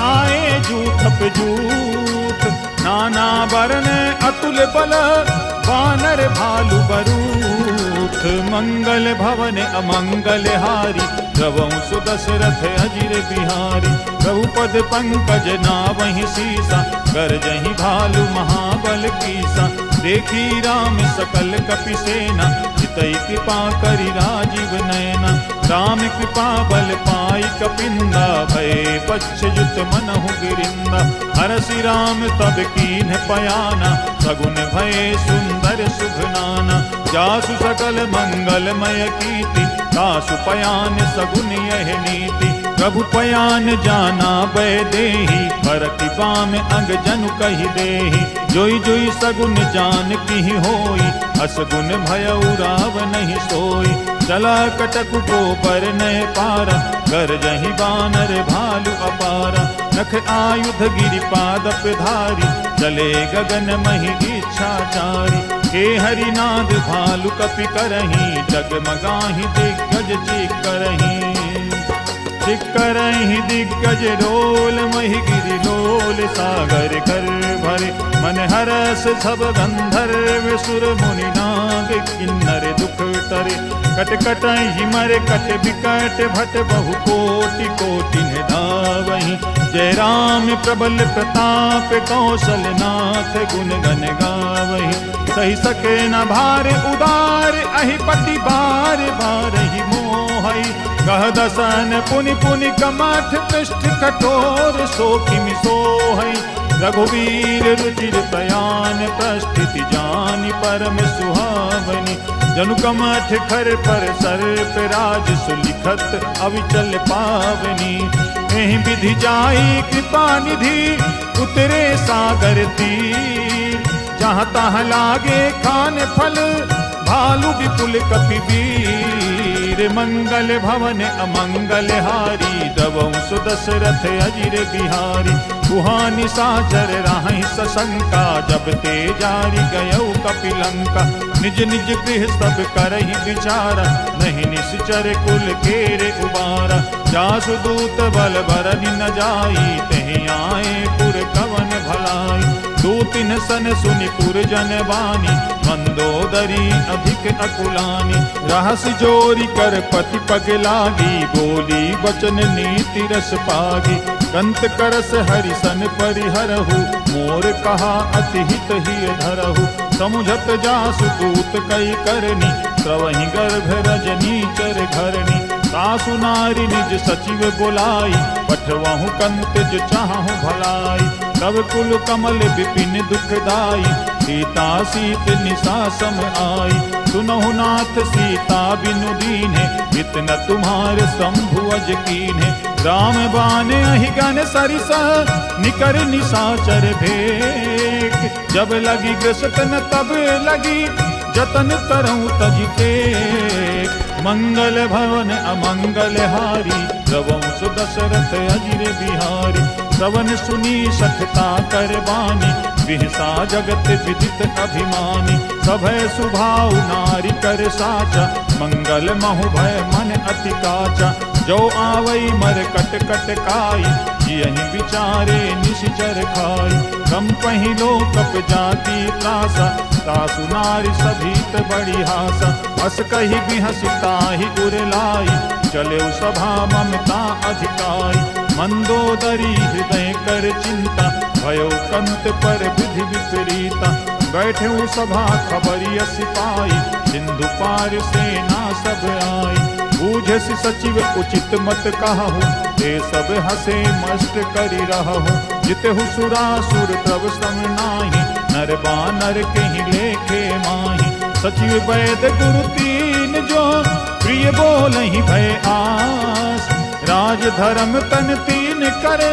आए जूथप जूथ। नाना वरण अतुल बल, वानर भालु बरूथ। मंगल भवन अमंगल हारी, प्रभु सुदशरथ अजिर बिहारी। प्रभु पद पंकज नावहि सीसा, गरजहि भालु महाबल कीसा। देखी राम सकल कपि सेना, चितई कृपा करि राजीव नयना। राम कृपा बल पाई कपिंदा, भय पश्चयुत मनहु गिरिंदा। हरसि राम तब कीन्ह पयाना, सगुन भय सुंदर सुघनाना। जासु सकल मंगलमय कीर्ति, तासु पयान सगुन यह नीति। प्रभु पयान जाना बै देहि, भरति बाम अंग जनु कहि देहि। जोई जोई सगुन जान की होई, असगुन भयउ राव नहीं सोई। चला कटक गोबर नय पारा, गरजहि बानर भालु अपारा। नख आयुध गिरिपाद धारी, चले गगन महि इच्छाचारी। हे हरिनाद भालु कपि करही, जगमगाहि दिग्गज चिकरही। चिकरहि दिग्गज रोल, महि गिरि लोल सागर कर भरे। मन हरस सब गंधर्व सुर मुनि नाग, किन्नर दुख तरे। कट कटहि मर कट बिकट, भट बहु कोटि कोटि धावहि। जय राम प्रबल प्रताप, कौशल नाथ गुण गण गावहि। सही सके न भार उदार, अहिपति बार बार ही मोहई। कह दसन पुनि पुनि कमठ, पृष्ठ कठोर सो किमि सोहई। रघुवीर रुचिर प्रयान, प्रस्थिति जानि परम सुहावनी। जनु कमठ खर पर सर्प राज, सुलिखत अविचल पावनी। एहि विधि जाई कृपा निधि, उतरे सागर तीर। जहाँ तहाँ लागे खान फल, भालु विपुल कपि वीर। मंगल भवन अमंगल हारी, दबहु सुदशरथ अजिर बिहारी। कुहानि साचर राहि सशंका, जब ते जारी गयौ कपिलंका। निज निज गृह सब करहि विचारा, नहीं निश्चर कुल केरे उबारा। जासु दूत बल बरनि न जाई, तेहि आए पुर कवन भलाई। दू तिन सन सुनि पुर जन बानी, मंदोदरी अधिक अकुलानी। रहस जोरी कर पति पग लागी, बोली वचन नीति रस पागी। कंत करस हरिसन परिहरहु, मोर कहा अति हित ही धरहु। समुझत जासु दूत कई करनी, प्रवहि गर्भ रजनी चर घरनी। सासु नारी निज सचिव बुलाई, पठवहु कंत जो चाहु भलाई। तब कुल कमल विपिन दुखदाई, सीता सीत निशा सम आई। सुनहु नाथ सीता बिनु दीन्हे, इतना तुम्हारे शंभु अज कीन्हे। राम बान अहिगन सरिस, निकर निशाचर भेक। जब लगी ग्रसन तब लगी, जतन करऊं तजिते। मंगल भवन अमंगल हारी, रवंश दशरथ अजिर बिहारी। श्रवण सुनी सखता कर बानी, विहसा जगत विदित अभिमानी। सभय सुभाव नारी कर साचा, मंगल महु भय मन अति काचा। जो आवई मर कट कट काई, यही विचारे निशिचर खाई। कम पहिलो कप जाति त्रासा, तासु नारी सभीत बड़ी हासा। हस कही बिहस ताहि उरलाई, चले सभा ममता अधिकाई। मंदोदरी हृदय कर चिंता, भयो कंत पर विधि विपरीता। बैठे सभा खबरिय सिपाही, सिंधु पार सेना सब आई। बूझस सचिव उचित मत कहु, ते सब हसे मस्त करि रहु। जितहु सुरासुर प्रभ सम नाही, नर बानर केहि लेखे माही। सचिव वैद गुरु तीन जो, प्रिय बोलहि भय आस। राज धर्म तन तीन करे,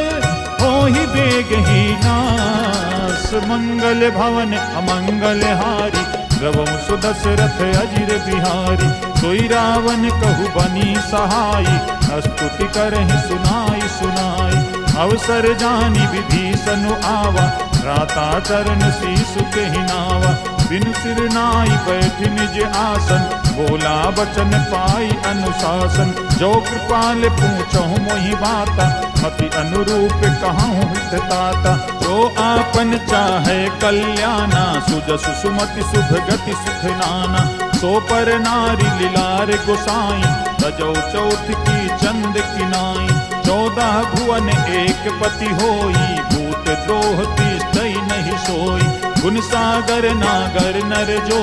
होहि बेग ही नास। मंगल भवन अमंगल हारी, रवंश दशरथ अजिर बिहारी। सोई रावण कहु बनी सहाई, स्तुति करहि सुनाई सुनाई। अवसर जानी विभीषण आवा, भ्राता चरण शीसु केहि नावा। बिनु सिर नाई बैठ निज आसन, बोला बचन पाई अनुशासन। जो कृपाल पूछहु मोहि बाता, मति अनुरूप कहूँ हित ताता। जो आपन चाहे कल्याणा, सुजसु सुमति शुभ गति सुख नाना। सो पर नारी लीलार गोसाई, रजौ चौथ की चंद किनाई। 14 भुवन एक पति होई, भूत द्रोह तिष्ठई नहीं सोई। गुण सागर नागर नर जो,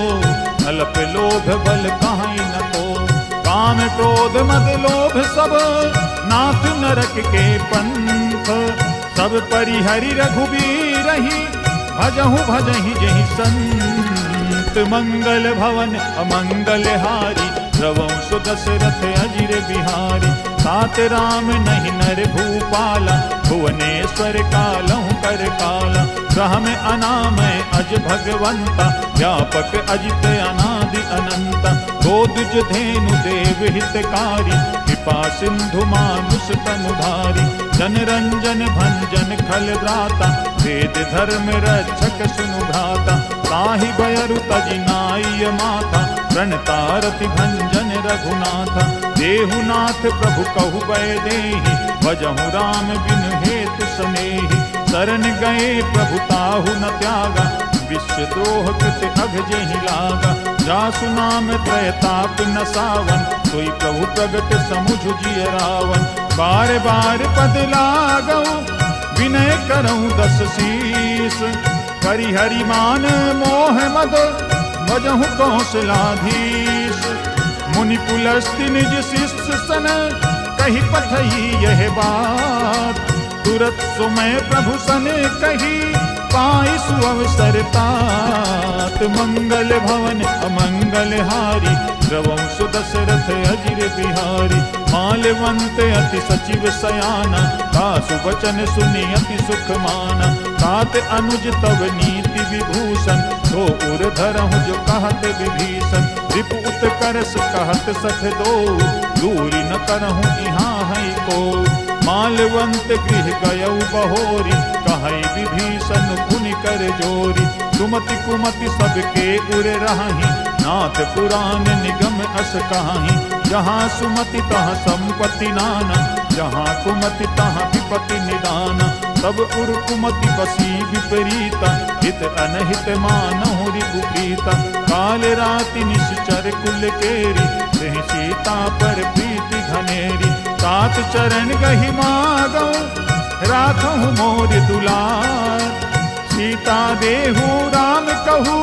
अल्प लोभ बल कहीं न को। काम क्रोध मद लोभ सब, नाथ नरक के पंथ। सब परिहरि रघुबीर ही, भजहु भजहि जहि संत। मंगल भवन अमंगल हारी, रवंश दशरथ अजिर बिहारी। तात राम नहीं नर भूपाला, भुवनेश्वर कालहु कर काला। ग्रह में अनामय अज भगवंता, व्यापक अजित अनादि अनंता। गोदुज धेनु देव हितकारी, कृपा सिंधु मानुष तनुधारी। जन रंजन भंजन खल व्राता, वेद धर्म रक्षक सुनु भ्राता। ताहि बयरु तजि नाई माथा, प्रणतारति भंजन रघुनाथा। देहुनाथ प्रभु कहु बय देहि, भजहु राम बिनु हेतु सनेहि। शरण गए प्रभु ताहु न त्यागा, विश्व द्रोह कृत अघ जेहि लागा। जासु नाम त्रयताप न सावन, सोई प्रभु प्रगट समुझ जिय रावण। बार बार पद लागऊ, विनय करऊं 10 शीस। करि हरि मान मोह मद, भजहु कौशलाधीश। मुनि पुलस्ति निज शिष्य सन, कही पठई यह बात। तुरत सुमय प्रभु सन कही, पाई सुअवसर तात। मंगल भवन अमंगल हारी, रवंश दशरथ अजिर बिहारी। माल्यवंत अति सचिव सयाना, दासु वचन सुनि अति सुख माना। तात अनुज तव नीति विभूषण, तो उर धरहु जो कहत विभीषण। रिपु उत्कर्ष कहत सठ दो, दूरी न करहु यहाँ है को। माल्यवंत गृह गयऊ बहोरी, कहई विभीषण पुनि कर जोरी। सुमति कुमति सबके उर रही, नाथ पुराण निगम अस कहाही। जहाँ सुमति तहाँ संपत्ति नाना, जहाँ कुमति तहाँ विपति निदाना। तब उर कुमति बसी विपरीता, हित अनहित मानहु रिपुप्रीता। काल राति निश्चर कुल केरी, तेहि सीता पर प्रीति घनेरी। तात चरण गहि मागऊ, राखहु मोर दुलार। सीता देहु राम कहू,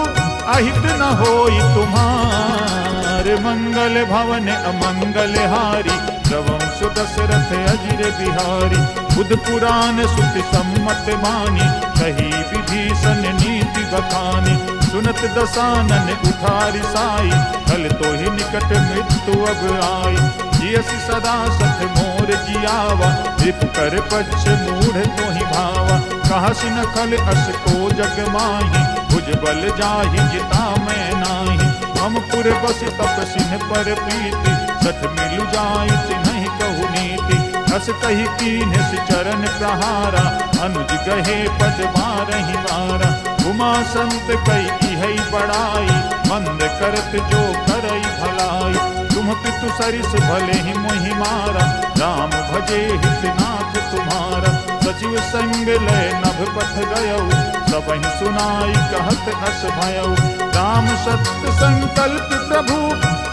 अहित न होई तुम्हार। मंगल भवन अमंगल हारी, रवंश सु दशरथ अजिर बिहारी। बुध पुराण सुति सम्मत मानी, कही विभीषण नीति बखानी। सुनत दसानन उठारी साई, कल तो ही निकट मृत्यु अब आई। जियसि सदा सठ मोर जियावा, रिप कर पक्ष मूढ़ तो ही भावा। कहसि न खल अस को जग माही, भुज बल जाहि जिता मैं नाही। हम पुर बस तपसिन पर प्रीति, सठ मिलु जाइत नहीं कहु नीति। हस कही कीन्ह चरण प्रहारा, अनुज गहे पद बारहि बारा। उमा संत कई इहै बड़ाई, मंद करत जो करई भलाई। तुम पितु सरिस भले ही मोहि मारा, राम भजे हितनाथ तुम्हारा। सचिव संग लय नभ पथ गयऊ, सबहि सुनाई कहत अस भयऊ। राम सत्य संकल्प प्रभु,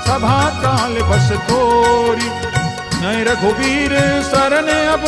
सभा काल बस तोरी। नय रघुवीर शरण अब,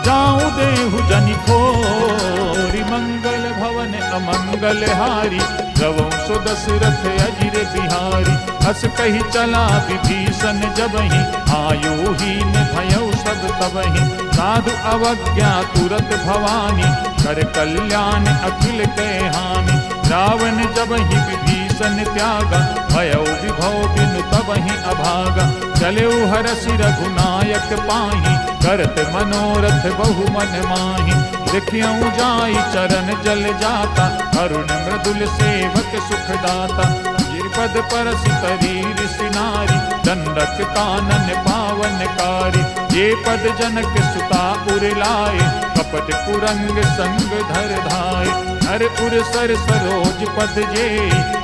जाऊं देहु जनि खोरी। मंगल भवन अमंगल हारी, रवं सु दशरथ अजिर बिहारी। हस कही चला विभीषण जबहि, आयु हीन भयउ सब तबहि। साधु अवज्ञा तुरत भवानी, कर कल्याण अखिल के हानि। रावण जबहि विभीषण त्यागा, भयउ विभव बिनु तबहि अभागा। चलेउ हरषि रघुनायक पाहि, करत मनोरथ बहु मन माहि। देखियऊ जाई चरण जल जाता, अरुण मृदुल सेवक सुख दाता। गिरपद परसि तरीर सिनारी, दंडक कानन पावन कारी। ये पद जनक सुता उर लाए, कपट कुरंग संग धर धाय। हर उर सर सरोज पद जे,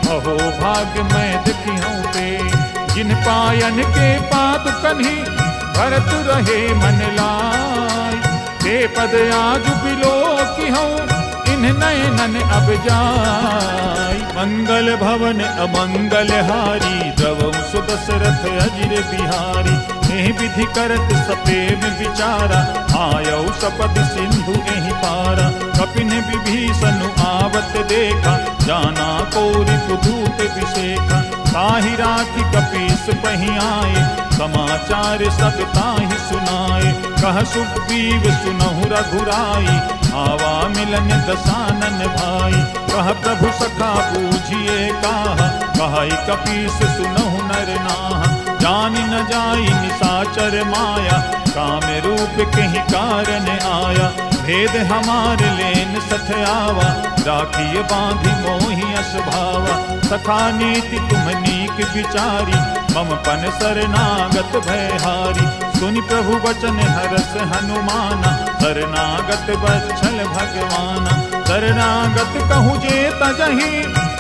अहो भाग्य मैं देखियऊ ते। जिन पायन के पादुकन्हि, भरत रहे मन लाई। ते पद आज बिलोकिहऊँ, इन्ह नयनन अब जाई। मंगल भवन अमंगल हारी, द्रवं सु दशरथ अजिर बिहारी। एहि विधि करत सप्रेम विचारा, आयऊ सपद सिंधु एहि पारा। कपिन विभीषण आवत देखा, जाना कोरि पुधूत विशेखा। ताहि राखि कपीस बहि आए, समाचार सब ताहि सुनाए। कह सुग्रीव सुनहु रघुराई, आवा मिलन दसानन भाई। कह प्रभु सखा बूझिए काहा, कहई कपीस सुनहु नर नाहा। जानि न जाई निसाचर माया, काम रूप कहि कारण आया। भेद हमार लेन सठ आवा, राखिय बांधि मोहि अस भावा। सखा नीति तुम नीक विचारी, मम पन शरणागत भयहारी। सुनि प्रभु वचन हरस हनुमाना, शरणागत वत्सल भगवाना। शरणागत कहूँ जे तजहि,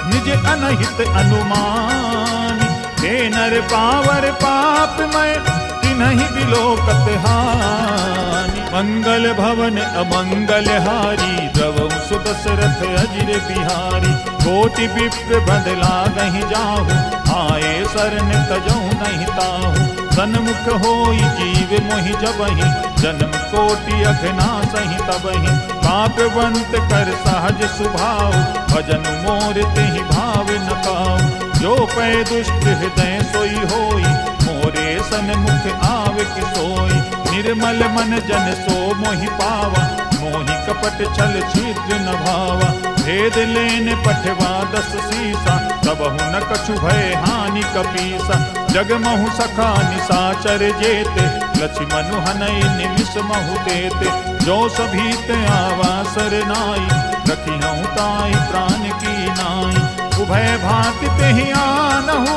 निज अनहित अनुमानी। हे नर पावर पाप मैं, तिन्हि बिलोकत हानि। मंगल भवन अमंगल हारी, द्रवं सु दशरथ अजिर बिहारी। कोटि विप्र बदला नहीं जाहु, आए शरण तजहु नहीं ताहु। सन्मुख होई जीव मोहि जबहि, जन्म कोटि अघना सहि तबहि। पापवंत कर सहज सुभाव, भजन मोर तेहि भाव न पाऊ। जो पै दुष्ट हृदय सोई होई, मोरे सन्मुख आवे कि सोई। निर्मल मन जन सो मोहि पावा, मोहि कपट छल छिद्र न भावा। भेद लेन पठवा 10 सीसा, तबहु न कछु भय हानि कपीसा। जगमहु सखा निसाचर जेते, लक्ष्मनु हनई निमिष महु देते। जो सभीत आवा सरनाई, रखिहु ताई प्राण की नाई। उभय भांति तेहि आनहु,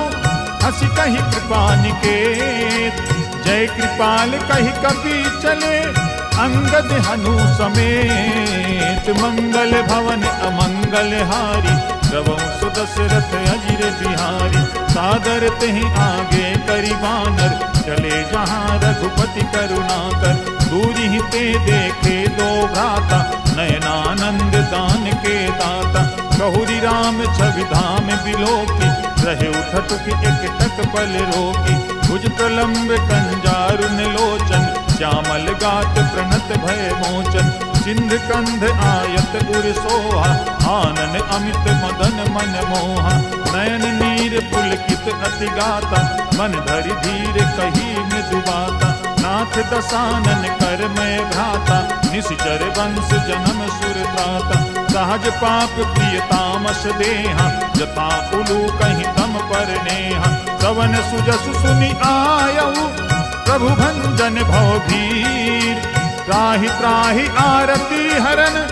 हसि कहि कृपा निकेत। जय कृपाल कहि कपि चले, अंगद हनु समेत। मंगल भवन अमंगल हारी, द्रवं सु दशरथ अजिर बिहारी। सादर तेहि आगे करि बानर, चले जहाँ रघुपति करुणाकर। दूरि ते देखे दो भ्राता, नयनानंद दान के दाता। कहुरी राम छवि धाम बिलोकी, रहे उठत की एकटक पल रोकी। भुज प्रलंब कंजारुन लोचन, श्यामल गात प्रणत भय मोचन। सिंध कंध आयत उर सोहा, आनन अमित मदन मन मोहा। नयन नीर पुलकित अति गाता, मन धरि धीर कही मृदु बाता। नाथ दसानन कर मैं भ्राता, निश्चर वंश जन्म सुर त्राता। सहज पाप प्रिय तामस देहा, जथा उलू कहीं तम पर नेहा। सवन सुजसु सुनि आयऊ, प्रभु भंजन भव भीर। त्राहि त्राहि आरती हरन,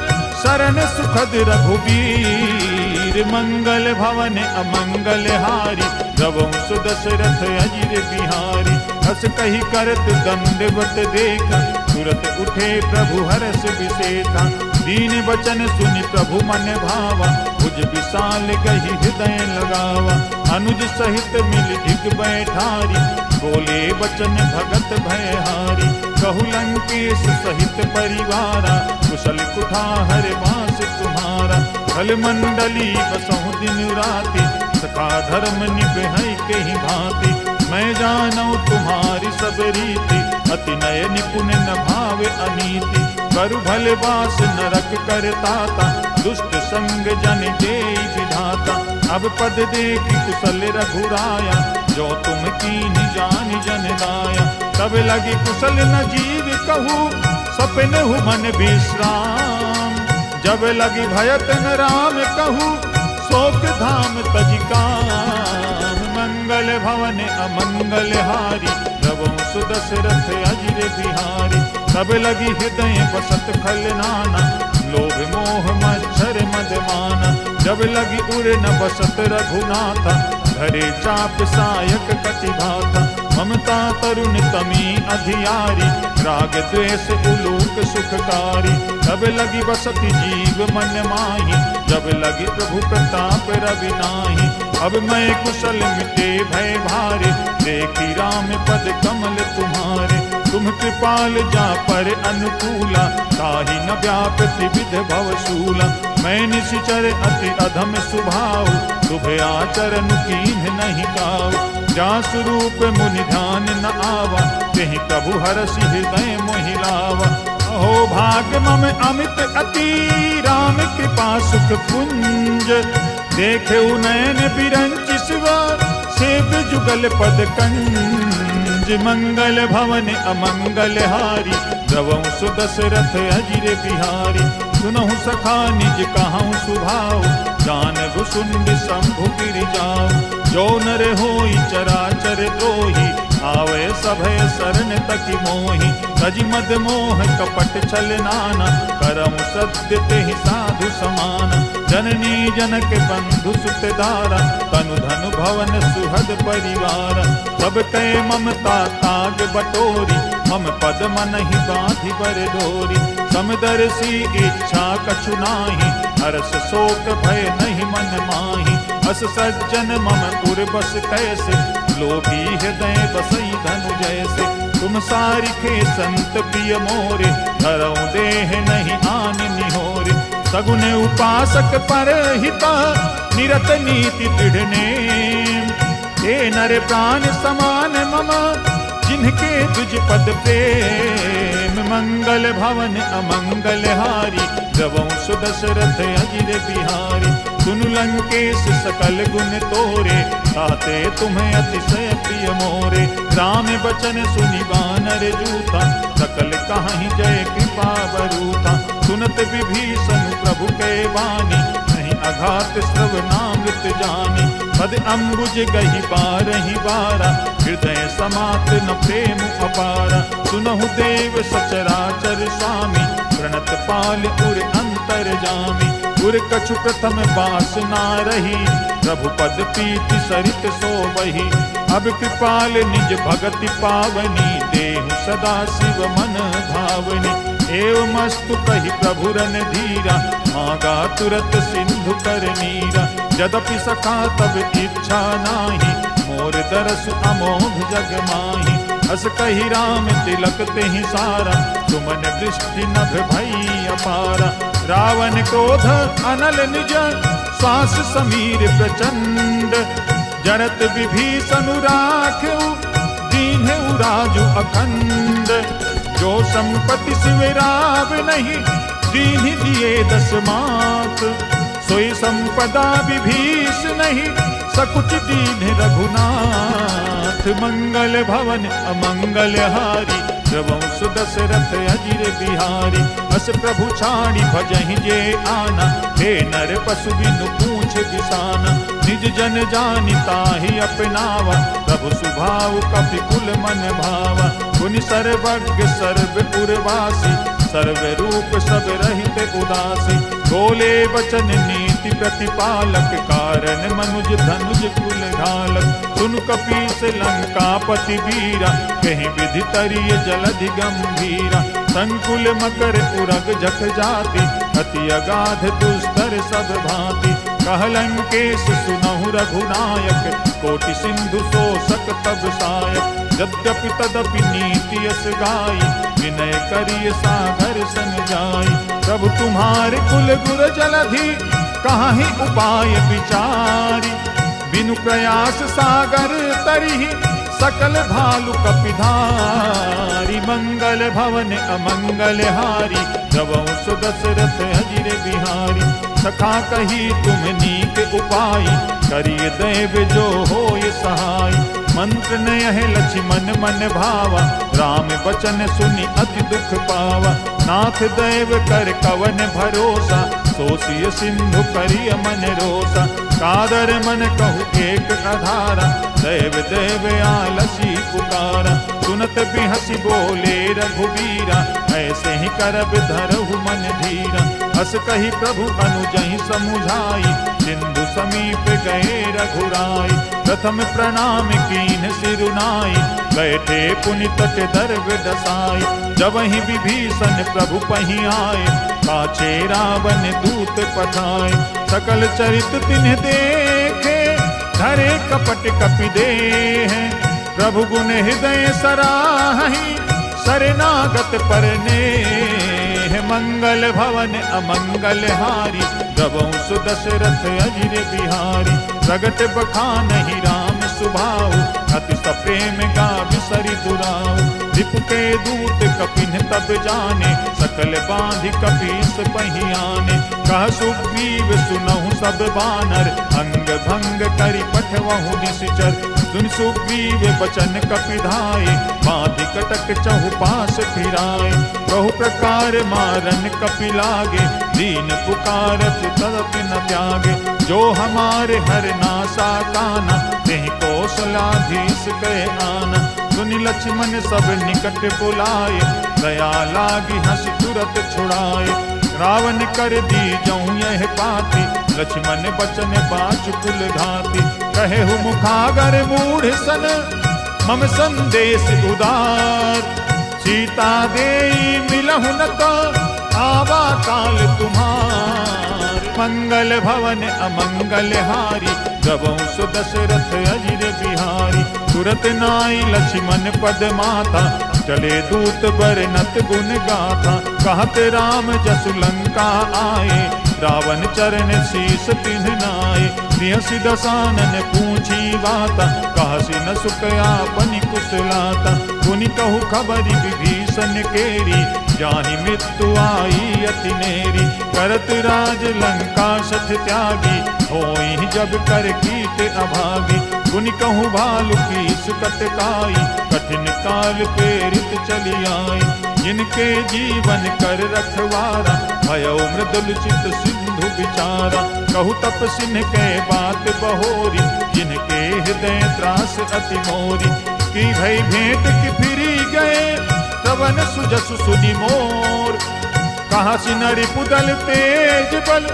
शरण सुखद रघुबीर। मंगल भवन अमंगल हारी, रवं सुदशरथ अजिर बिहारी। हस कही करत दंडवत देखा, तुरत उठे प्रभु हरष विशेषा। दीन वचन सुनि प्रभु मन भावा, भुज विशाल गही हृदय लगावा। अनुज सहित मिल धिक बैठारी, बोले वचन भगत भयहारी। कहु लंकेश सहित परिवारा, कुशल कुठार वास तुम्हारा। भल मंडली बसहु दिन राति, सखा धर्म निभै के ही भांति। मैं जानऊ तुम्हारी सब रीति, अति नय निपुण न भावे अनीति। करु भले बास नरक करताता, दुष्ट संग जन देई विधाता। अब पद देखि कुशल रघुराया, जो तुम कीन्ही जानि जन दाया। तब लगी कुशल न जीव कहू, सपनहु मन विश्राम। जब लगी भयत न राम कहू, शोक धाम तज काम। मंगल भवन अमंगल हारी, रवं सुदशरथ अजिर बिहारी। तब लगी हृदय बसत खल नाना, लोभ मोह मच्छर मद माना। जब लगी उर न बसत रघुनाथा, धरे चाप सायक कटिभाता। ममता तरुण तमी अधियारी, राग द्वेष उलूक सुखकारी। तब लगी बसति जीव मन माही, जब लगी प्रभु प्रताप रवि नाही। अब मैं कुशल मिटे भय भारे, देखी राम पद कमल तुम्हारे। तुम कृपाल जा पर अनुकूला, ताहि न व्यापति विध भवशूला। मैं निशिचर अति अधम स्वभाव, शुभ आचरण कीन्ह नहीं काऊ। जा स्वरूप मुनि ध्यान न आवा, तेहि प्रभु हरषि हृदय मोहि लावा। अहो भाग्य मम अमित अति, राम कृपा सुख पुंज। देखे नयन बिरंच शिवा, सेव जुगल पद कंज। मंगल भवन अमंगल हारी, रवं सुदशरथ अजिर बिहारी। सुनहु सखा निज कहूँ सुभाव, जानहु सुंद शंभु गिर जाऊ। जो नर होई चराचर द्रोही, आवे सभय शरण तकी मोहि। तज मद मोह कपट छल नाना, करम सत्य तेहि साधु समाना। जननी जनक बंधु सुत दारा, तनु धनु भवन सुहद परिवारा। सब कै ममता ताग बटोरी, मम पद मनहि बाँधि बर डोरी। समदर्शी इच्छा कछु नाही, हरस शोक भय नहीं मन माही। अस सज्जन मम पुर बस कैसे, लोभी हृदय बसई धनु जैसे। तुम सारिखे संत प्रिय मोरे, धरऊं देह नहीं आन निहोरे। सगुन उपासक पर हिता, निरत नीति दृढ़ नेम। हे नर प्राण समान मम, जिनके तुझ पद प्रेम। मंगल भवन अमंगल हारी, रवं सुदशरथ अजिर बिहारी। सुनु लंकेश सकल गुण तोरे, ताते तुम्हें अतिशय प्रिय मोरे। राम बचन सुनि वानर जूथा, सकल कहाहि जय कृपा बरूथा। सुनत विभीषण प्रभु के वाणी, नहीं अघात श्रवणामृत जानी। पद अम्बुज गही बारहि बारा, हृदय समात न प्रेम अपारा। सुनहु देव सचराचर स्वामी, प्रणत पाल उर अंतर जामी। उर कछु प्रथम बास ना रही, प्रभु पद पीति सरित सोबही। अब कृपाल निज भगति पावनी, देहु सदा शिव मन भावनी। एवं मस्तु कही प्रभु रन धीरा, मांगा तुरत सिंधु कर नीरा। यद्यपि सखा तब इच्छा नाही, मोर दरस अमोघ जग माही। हस कही राम तिलक तेहि सारा, सुमन दृष्टि नभ भई अपारा। रावण क्रोध अनल निज, श्वास समीर प्रचंड। जरत विभीषण राख्यु, दीन्हु राजु अखंड। जो संपत्ति सिवराव नहीं, दीन्हि दिए 10 मात। सोई संपदा विभीष नहीं, सकुच दीन रघुनाथ। मंगल भवन अमंगल हारी, रवंश दशरथ अजिर बिहारी। अस प्रभु छाड़ी भजहि जे आना, हे नर पशु बिनु पूछ बिसाना। निज जन जानि ताहि अपनावा, प्रभु सुभाव कपि कुल मन भावा। गुनि सर्वज्ञ सर्व पुरवासी, सर्व रूप सब रहित उदासी। बोले वचन नीति प्रतिपालक, कारण मनुज धनुज कुल घालक। सुन कपीस लंकापति वीरा, कहीं विधि तरिय जलधि गंभीरा। संकुल मकर उरग जख जाति, अति अगाध दुस्तर सब भांति। कहलंकेश सुनहु रघुनायक, कोटि सिंधु शोषक तब सायक। यद्यपि तदपि नीति यस गाई, विनय करिय सागर सन जाई। प्रभु तुम्हारे कुल गुर जलधि, काहि उपाय विचारी। बिनु प्रयास सागर तरिहि, सकल भालु कपिधारी। मंगल भवन अमंगल हारी, रवंश दशरथ अजिर बिहारी। सखा कही तुम नीक उपाय, करिय दैव जो होय सहाय। मंत्र नयह लक्ष्मण मन भावा, राम बचन सुनि अति दुख पावा। नाथ दैव कर कवन भरोसा, सोसिय सिंधु करिय मन रोसा। कादर मन कहु एक अधारा, दैव दैव आलसी पुकारा। सुनत बिहसी बोले रघुबीरा, ऐसे ही करब धरहु मन धीरा। हस कही प्रभु अनुजहि समुझाई, सिंधु समीप गए रघुराई। प्रथम प्रणाम कीन सिरुनाई, बैठे पुनि तट दर्भ दसाई। जब ही विभीषण प्रभु पही आए, पाछे रावण दूत पठाए। सकल चरित तिन्ह देखे, धरे कपट कपि देह। प्रभु गुण हृदय सराहि, शरणागत परनेह। मंगल भवन अमंगल हारी, रवंश दशरथ अजिर बिहारी। प्रगट बखानहि राम सुभाऊ, अति सप्रेम गावि सरि दुराऊ। रिपु के दूत कपिन तब जाने, सकल बांधि कपीस पहियाने। कह सुग्रीव सुनहु सब बानर, अंग भंग करि पठवहु निश्चर। सुन सुग्रीव बचन कपिधाए, बांधि कटक चहुपास फिराए। बहु प्रकार मारन कपि लागे, दीन पुकारत तदपि न त्यागे। जो हमारे हर नासा काना, तेहि कौशलाधीश कहे आना। सुनि लक्ष्मण सब निकट बुलाए, दया लागी हंस तुरत छुड़ाए। रावण कर दी जऊँ यह पाती, लक्ष्मण बचन बाच कुल घाती। कहे हु मुखागर मूढ़ सन, मम संदेश उदार। सीता देई मिलहु न तो, आवा काल तुम्हार। मंगल भवन अमंगल हारी, रवंश दशरथ अजिर बिहारी। तुरत नाई लक्ष्मण पद माता, चले दूत बरनत गुण गाथा। कहत राम जसु लंका आए, रावण चरण शीस तिन्ह नाए। निहसि दसानन पूछी वाता, कहसि न सुख आपनि कुशलाता। पुनि कहु खबरि विभीषण केरी, जाहि मृत्यु आई अति नेरी। करत राज लंका सठ त्यागी, होई जब कर कीट अभागी। पुनि कहु भालु की सुकट काई, कठिन काल प्रेरित चली आई। जिनके जीवन कर रखवारा, भयो मृदुल चित सिंधु विचारा। कहु तपसिन के बात बहोरी, जिनके हृदय त्रास अति मोरी। की भई भेंट की फिरी गए, श्रवण सुजसु सुनि मोर। कहा सिनरि पुदल तेज बल,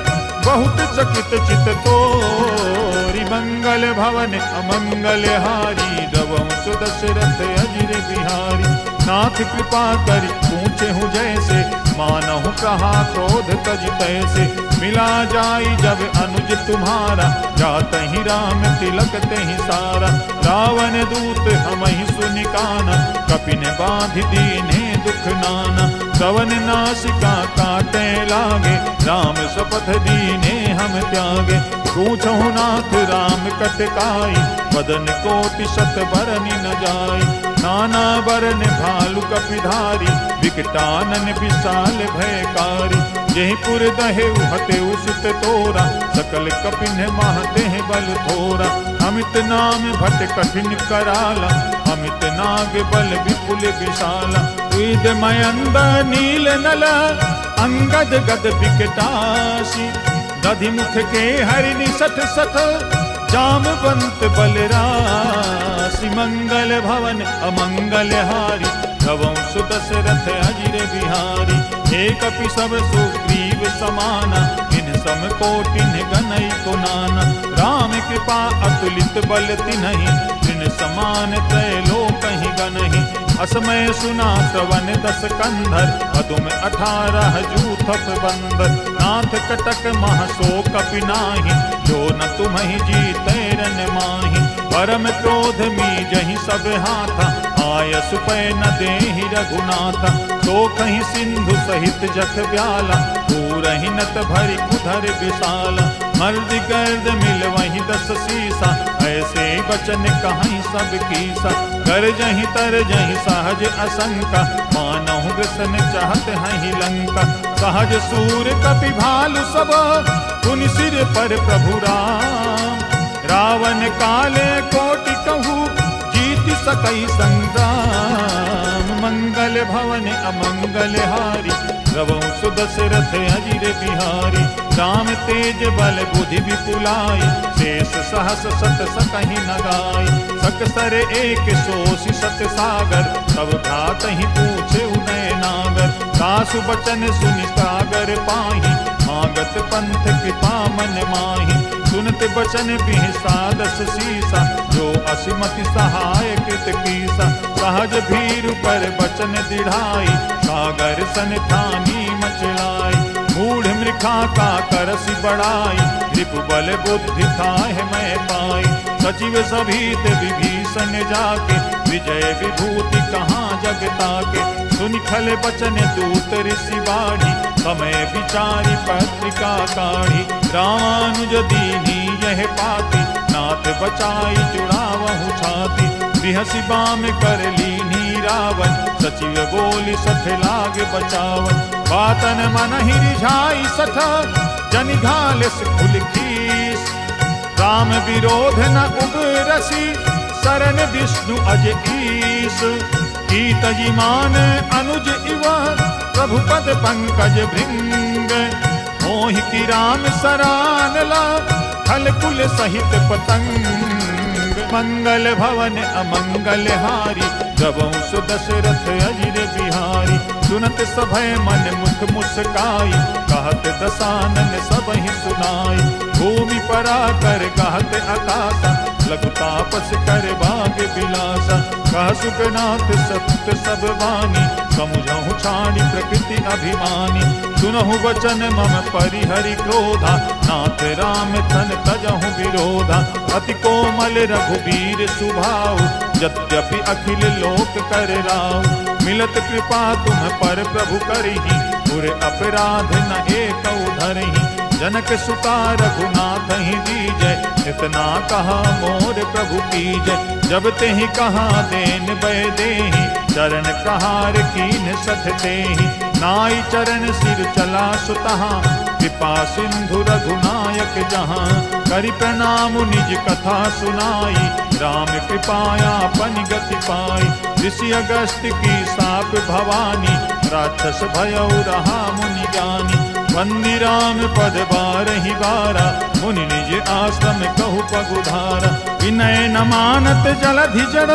बहुत चकित चित तोरी। मंगल भवन अमंगल हारी, रवंश दशरथ अजिर बिहारी। नाथ कृपा करि पूछे हूँ जैसे, मानहु कहा क्रोध तज तैसे। मिला जाई जब अनुज तुम्हारा, जातहि राम तिलक तेहि सारा। रावण दूत हमहि सुनि काना, कपिन बांधि दीने दुख नाना। कवन नासिका काटे लागे, राम शपथ दीने हम त्यागे। पूछहु नाथ राम कटकाई, बदन कोटि शत बरनि न जाई। नाना बरन भालु कपिधारी, विकटानन विशाल भयकारी। जेहि पुर दहे उहते उसित तोरा, सकल कपिन महते बल थोरा। अमित नाम भट कठिन कराला, अमित नाग बल विपुल विशाला। द्विद मयंद नील नल अंगद गद विकटाशी, दधि मुख के हरिणि सठ सठ जामवंत बलराशि। मंगल भवन अमंगल हारी गवं सुदशरथ अजिर बिहारी। हे कपि सब सुग्रीव समाना, इन सम कोटिन गनई को नाना। राम कृपा अतुलित बल तिन्हि, तृण समान त्रैलोकहि गनहि। असमय सुना श्रवण दस कंधर, अदुम 18 जूथप बंदर। नाथ कटक महसो कपि नाही, जो न तुम्हि जीतै रन माही। परम क्रोध मीजहि सब हाथा, आय सुपै न देहि रघुनाथा। तो कहीं सिंधु सहित जख ब्याला, पूरहि नत भरि कुधर विशाला। मर्द गर्द मिल वहीं 10 सीसा, ऐसे बचन कहीं सब कीसा। कर जहीं तर जहीं सहज असंका, मानहु ग्रसन चाहत हहीं लंका। सहज सूर कपि भालु सब, पुनि सिर पर प्रभु राम। रावण काले कोटि कहू, जीति सकई संग्राम। मंगल भवन अमंगल हारी, गवं सुदशरथ अजिर बिहारी। राम तेज बल बुद्धि विपुलाई, शेष सहस सत सकहि न गाई। सकसर एक सोषि सत सागर, तब भ्रातहि पूछे उदय नागर। सासु बचन सुनि सागर पाहि, मागत पंथ कृपा मन माहि। सुनत बचन बिहसा 10 सीसा, जो असिमति सहाय कृत कीसा। सहज भीरु पर बचन दिढ़ाई, सागर सन ठानी मचलाई। मूढ़ मृखा का करसि बढ़ाई, रिपु बल बुद्धि थाह मैं पाई। सचिव सभीत विभीषण जाके, विजय विभूति कहाँ जगता के। सुनि खल बचन दूत ऋषि बाढ़ी, समय विचारी पत्रिका काढ़ी। रामानुज दीनी यह पाती, नाथ बचाई जुड़ावहु छाती। बिहसि बाम कर लीनी रावण, सचिव बोली सठ लाग बचावन। बातन मन ही रिझाई सठ, जनि घालिस खुल खीस। राम विरोध न उबरसी, शरण विष्णु अज ईस। कीतजि मान अनुज इव, प्रभु पद पंकज भृंग। मोहि की राम सरानला, खल कुल सहित पतंग। मंगल भवन अमंगल हारी, गवं सुदशरथ अजिर बिहारी। सुनत सभय मन मुख मुस्काई, कहत दसानन सबहि सुनाई। भूमि परा कर कहत आकाशा, लघु तापस कर भाग्य विलासा। कह सुखनाथ सत्य सब वाणी, समुझहु छाड़ी प्रकृति अभिमानी। सुनहु वचन मम परिहरि क्रोधा, नाथ राम तन तजहु विरोधा। अति कोमल रघुबीर सुभाऊ, यद्यपि अखिल लोक कर राऊ। मिलत कृपा तुम पर प्रभु करही, पुर अपराध न एक धरही। जनक सुता रघुनाथ ही दीजय, इतना कहा मोर प्रभु कीजय। जब तेहि कहा देन बै देहि, चरण प्रहार कीन सठ देहि। नाई चरण सिर चला सुतहा, कृपा सिंधु रघुनायक जहाँ। करि प्रणाम निज कथा सुनाई, राम कृपाया पन गति पाई। ऋषि अगस्त की साप भवानी, राक्षस भयउ रहा मुनि ज्ञानी। वंदि राम पद बारहि बारा, मुनि निज आश्रम कहु पगुधारा। विनय न मानत जलधि जड़,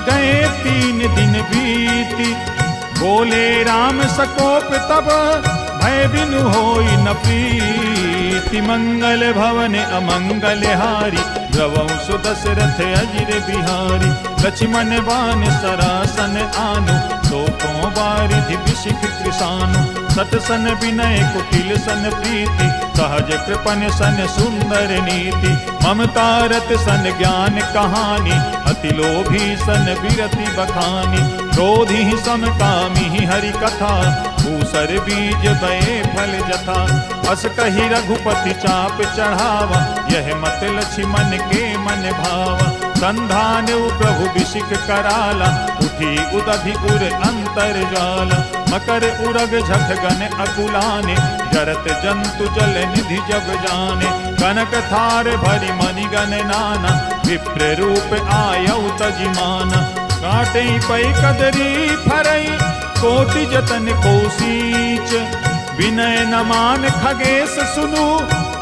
गए 3 दिन बीती। बोले राम सकोप तब, भय बिनु होई न प्रीति। मंगल भवन अमंगल हारी, गवं सुदशरथ अजिर बिहारी। लक्ष्मण बान सरासन आनु, सोकों बारिधि बिशिख कृशानु। सत सन विनय कुटिल सन प्रीति, सहज कृपन सन सुंदर नीति। ममता रत सन ज्ञान कहानी, अति लोभी सन विरति बखानी। क्रोधी सम कामी हरि कथा, भूसर बीज बये फल जथा। अस कही रघुपति चाप चढ़ावा, यह मत लक्ष्मण के मन भावा। संधान प्रभु बिशिक कराला, उठी उदधि उर अंतर जाला। मकर उरग झख गन अकुलाने, जरत जंतु जल निधि जब जाने। कनक थार भरि मणि गण नाना, विप्र रूप आयउ तजिमाना। काटे पै कदरी फरई, कोटि जतन को सींच, विनय न मान खगेश सुनु,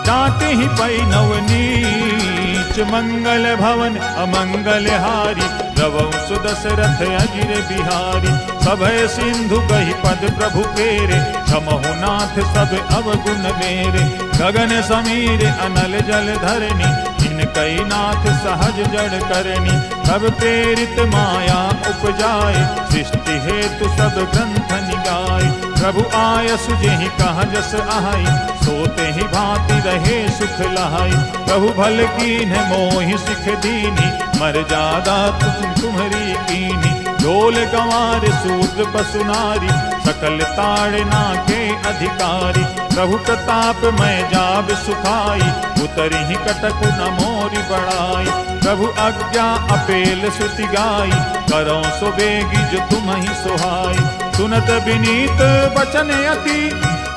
डांटे ही पै नव नीच। मंगल भवन अमंगल हारी, द्रवहु सुदशरथ अजिर बिहारी। सभय सिंधु कहि पद प्रभु पेरे, क्षमहु नाथ सब अवगुण मेरे। गगन समीर अनल जल धरनी, इनकई नाथ सहज जड़ करनी। सब प्रेरित माया उपजाए, सृष्टि हेतु सब ग्रंथ निगाए। प्रभु आयसु जेहि कहा जस आहाई, सोते ही भांति रहे सुख लहाई। प्रभु भल कीन्ह मोहि सिख दीनी, मर्यादा तुम्हारी कीनी। डोल गंवार शूद्र पशु नारी, सकल ताड़ना के अधिकारी। प्रभु प्रताप मैं जाब सुखाई, उतरी ही कटकु न मोरी बढ़ाई। प्रभु आज्ञा अपेल सुति गाई, करो सो बेगी जो तुम ही सुहाई। सुनत विनीत बचन अति,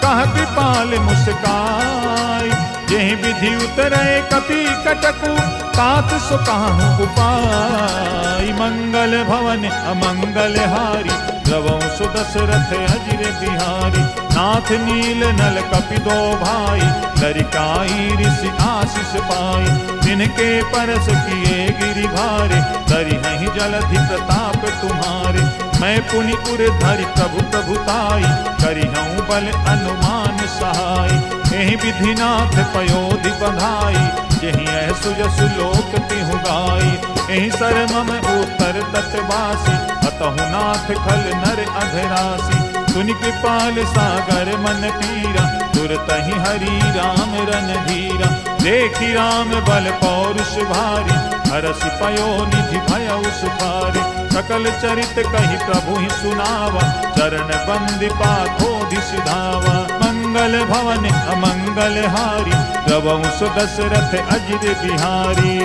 कह कृपाल मुस्काई। जेहि विधि उतरे कपि कटकु, तात सो कहूँ उपाय। मंगल भवन अमंगल हारी, द्रवहु सुदशरथ अजिर बिहारी। नाथ नील नल कपि दो भाई, लरिकाई ऋषि आशीष पाई। जिनके परस किए गिरि भारे, तरिहहि जलधि प्रताप तुम्हारे। मैं पुनि उर धरि प्रभु प्रभुताई, करिहऊँ बल अनुमान सहाय। एहि विधिनाथ पयोधि बधाई, जेहि ऐसु जसु लोक तिहु गाई। एहि सर मम उत्तर तटवासी, अतहु नाथ खल नर अघरासी। सुनि कृपाल सागर मन पीरा, तुरतहि हरि राम रन धीरा। देखि राम बल पौरुष भारी, हरसि पयोनिधि भयउ सुखारी। सकल चरित कहि प्रभु ही सुनावा, चरण बंदी पाथोधि सिधावा। मंगल भवन अमंगल हारी, द्रवहु सुदशरथ अजिर बिहारी।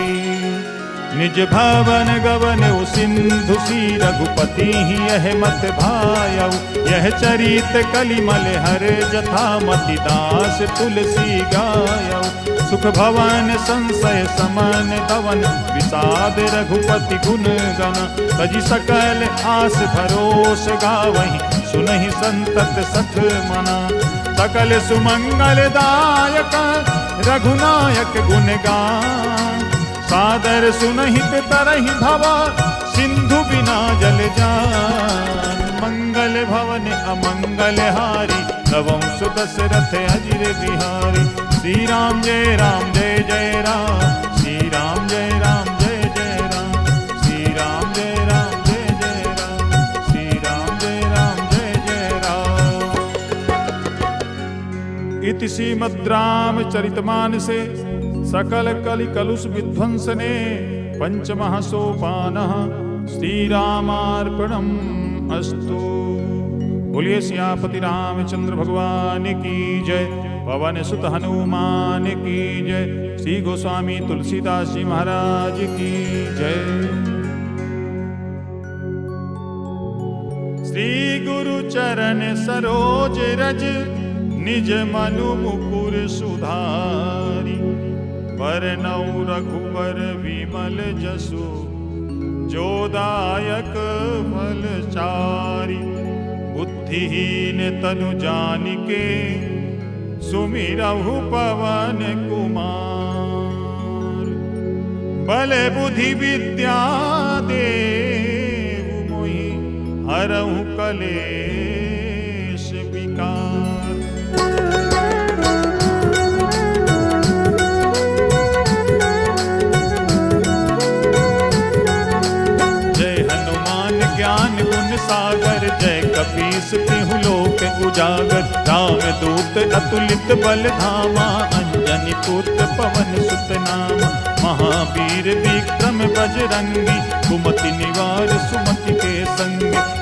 निज भवन गवन सिंधु सी, रघुपति ही यह मत भायऊ। यह चरित कलिमल हर जथा, मति दास तुलसी गायऊ। सुख भवन संशय समन दवन, विषाद रघुपति गुण गण। तजि सकल आस भरोस गावहि, सुनहि संतत सठ मना। सकल सुमंगल दायक, रघुनायक गुण गान। सादर सुनहित तरहि भवा, सिंधु बिना जल जान। मंगल भवन अमंगल हारी, द्रवहु सुदशरथ अजिर बिहारी। श्री राम जय जय राम, श्री राम जय जय राम। श्री राम जय जय राम, श्री राम जय जय राम। इति श्रीमद् रामचरितमानसे सकल कलि कलुष विध्वंसने, पंचमः सोपानः श्रीरामार्पणम् अस्तु। बोलिए सियापति रामचंद्र भगवान की जय, पवन सुत हनुमान की जय, श्री गोस्वामी तुलसीदास जी महाराज की जय। श्री गुरु चरण सरोज रज, निज मनु मुकुर सुधारी। वरनौ रघुबर विमल जसु, जोदायक फलचारी। बुद्धिहीन तनु जानिके, सुमिरहु पवन कुमार। बल बुद्धि विद्या देहु मोहि, हरहु कलेश विकार। सागर जय कपीस तिहु लोक उजागर। राम दूत अतुलित बल धामा, अंजनी पुत्र पवन सुत नामा। महावीर विक्रम बजरंगी, कुमति निवार सुमति के संग।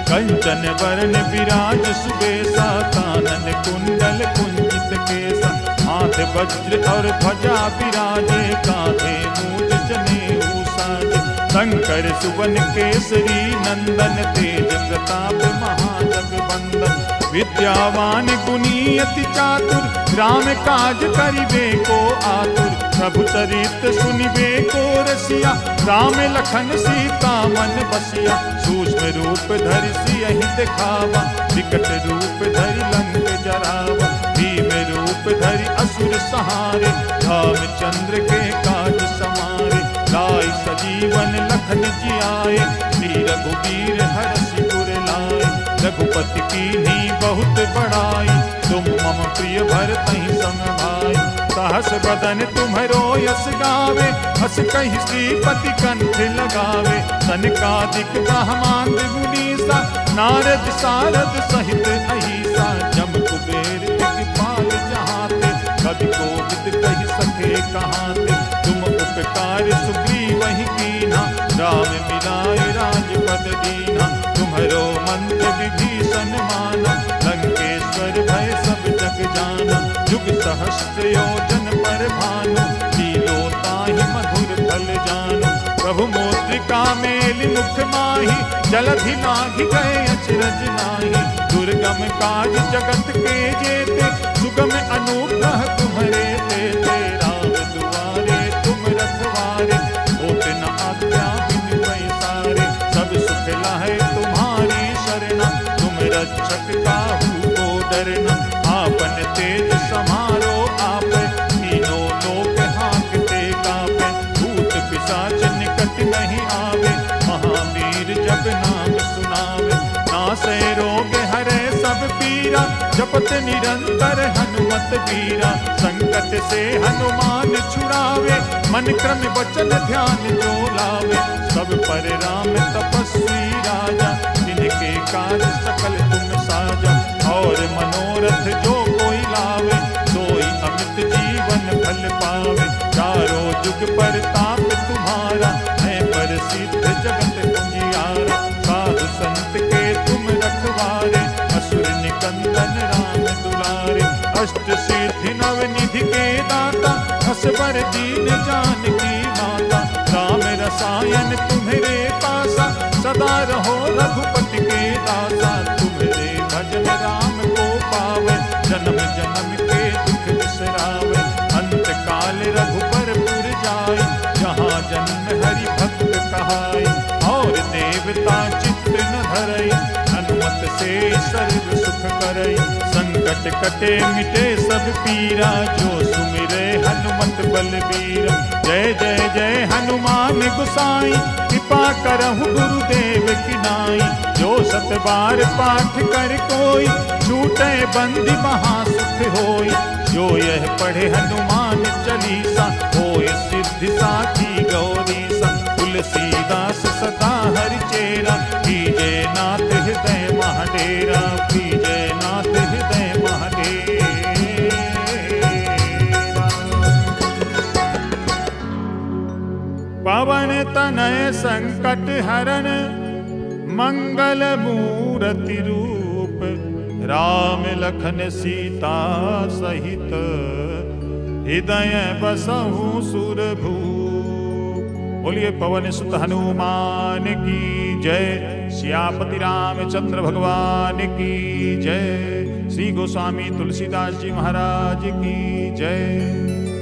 कंचन वरण विराज सुबेसा, कानन कुंडल कुंजित केसा। हाथ वज्र और ध्वजा विराजे, कांधे मूज जनेऊ साजे। शंकर सुवन केसरी नंदन, तेज प्रताप महाजगवंदन। विद्यावान गुणी अति चातुर, राम काज करिबे को आतुर। प्रभु चरित सुनिबे को रसिया, राम लखन सीता मन बसिया। सूक्ष्म रूप धरि सियहि दिखावा, विकट रूप धरि लंक जरावा। भीम रूप धरि असुर सहारे, रामचंद्र के काज समारे। लाए सजीवन लखन जियाए, श्री रघुबीर हरषि पुर लाए। रघुपति कीन्ही बहुत बड़ाई, तुम मम प्रिय भरतहि सम भाई। सहस बदन तुम्हरो यस गावे, हस कहि श्रीपति कंठ लगावे। सनकादिक ब्रह्मांड मुनीसा, नारद सारद सहित अहिसा। जम कुबेर दिखपाल जहाते, कवि कोविद कहि सके कहाते। तुम उपकार सुग्रीवहि कीन्हा, राम मिलाए राजपद दीन्हा। तुम्हरो मंत्र विभीषण माना, लंकेश्वर भय सब जग जाना। जुग सहस्र योजन पर भानु, लीलो ताहि मधुर फल जानु। प्रभु मुद्रिका मेलि मुख माहि, जलधि लांघि गए अचरज नाहि। दुर्गम काज जगत के जेते, सुगम अनुग्रह तुम्हरे तेते। राम दुआरे तुम रखवारे, होत न आज्ञा बिनु पैसारे। सब सुख लहै तुम्हारी शरणा, तुम रक्षक काहू को डरना। आपन तेज समारो आपै, तीनों लोक हाँकते कापै। भूत पिशाच निकट नहीं आवे, महावीर जब नाम सुनावे। नासै रोग हरै सब पीरा, जपत निरंतर हनुमत बीरा। संकट से हनुमान छुड़ावे, मन क्रम वचन ध्यान जो लावे। सब पर राम तपस्वी राजा, जिनके काज सकल तुम साजा। और मनोरथ जो कोई लावे, सोई अमित जीवन फल पावे। चारों जुग परताप तुम्हारा, है प्रसिद्ध जगत पुजियारा। साधु संत के तुम रखवारे, असुर निकंदन राम दुलारे। अष्ट सिद्धि नव निधि के दाता, असबर दीन जानकी माता। राम रसायन तुम्हरे पासा, सदा रहो रघुपति के दासा। तुम्हरे भजन राम को पावे, जन्म जन्म के दुख बिसरावे। अंत काल रघुबर पुर जाय, जहाँ जन्म हरि भक्त कहाय। और देवता चित्त न धरई, हनुमत से सर्व सुख करई। संकट कटे मिटे सब पीरा, जो सुमिरे हनुमत बलबीरा। जय जय जय हनुमान गोसाई, कृपा करहु गुरुदेव की नाई। जो सत बार पाठ कर कोई, छूटे बंदी महासुख होई। जो यह पढ़े हनुमान चालीसा, होय सिद्धि साखी गौरीसा। तुलसीदास सदा हरि चेरा, कीजे नाथ हृदय महाडेरा। कीजे नाथ हृदय महाडेरा। पवन तनय संकट हरन, मंगल मूरति रूप। राम लखन सीता सहित, हृदय बसहु सुरभूप। बोलिए पवन सुत हनुमान की जय। सियापति रामचंद्र भगवान की जय। श्री गोस्वामी तुलसीदास जी महाराज की जय।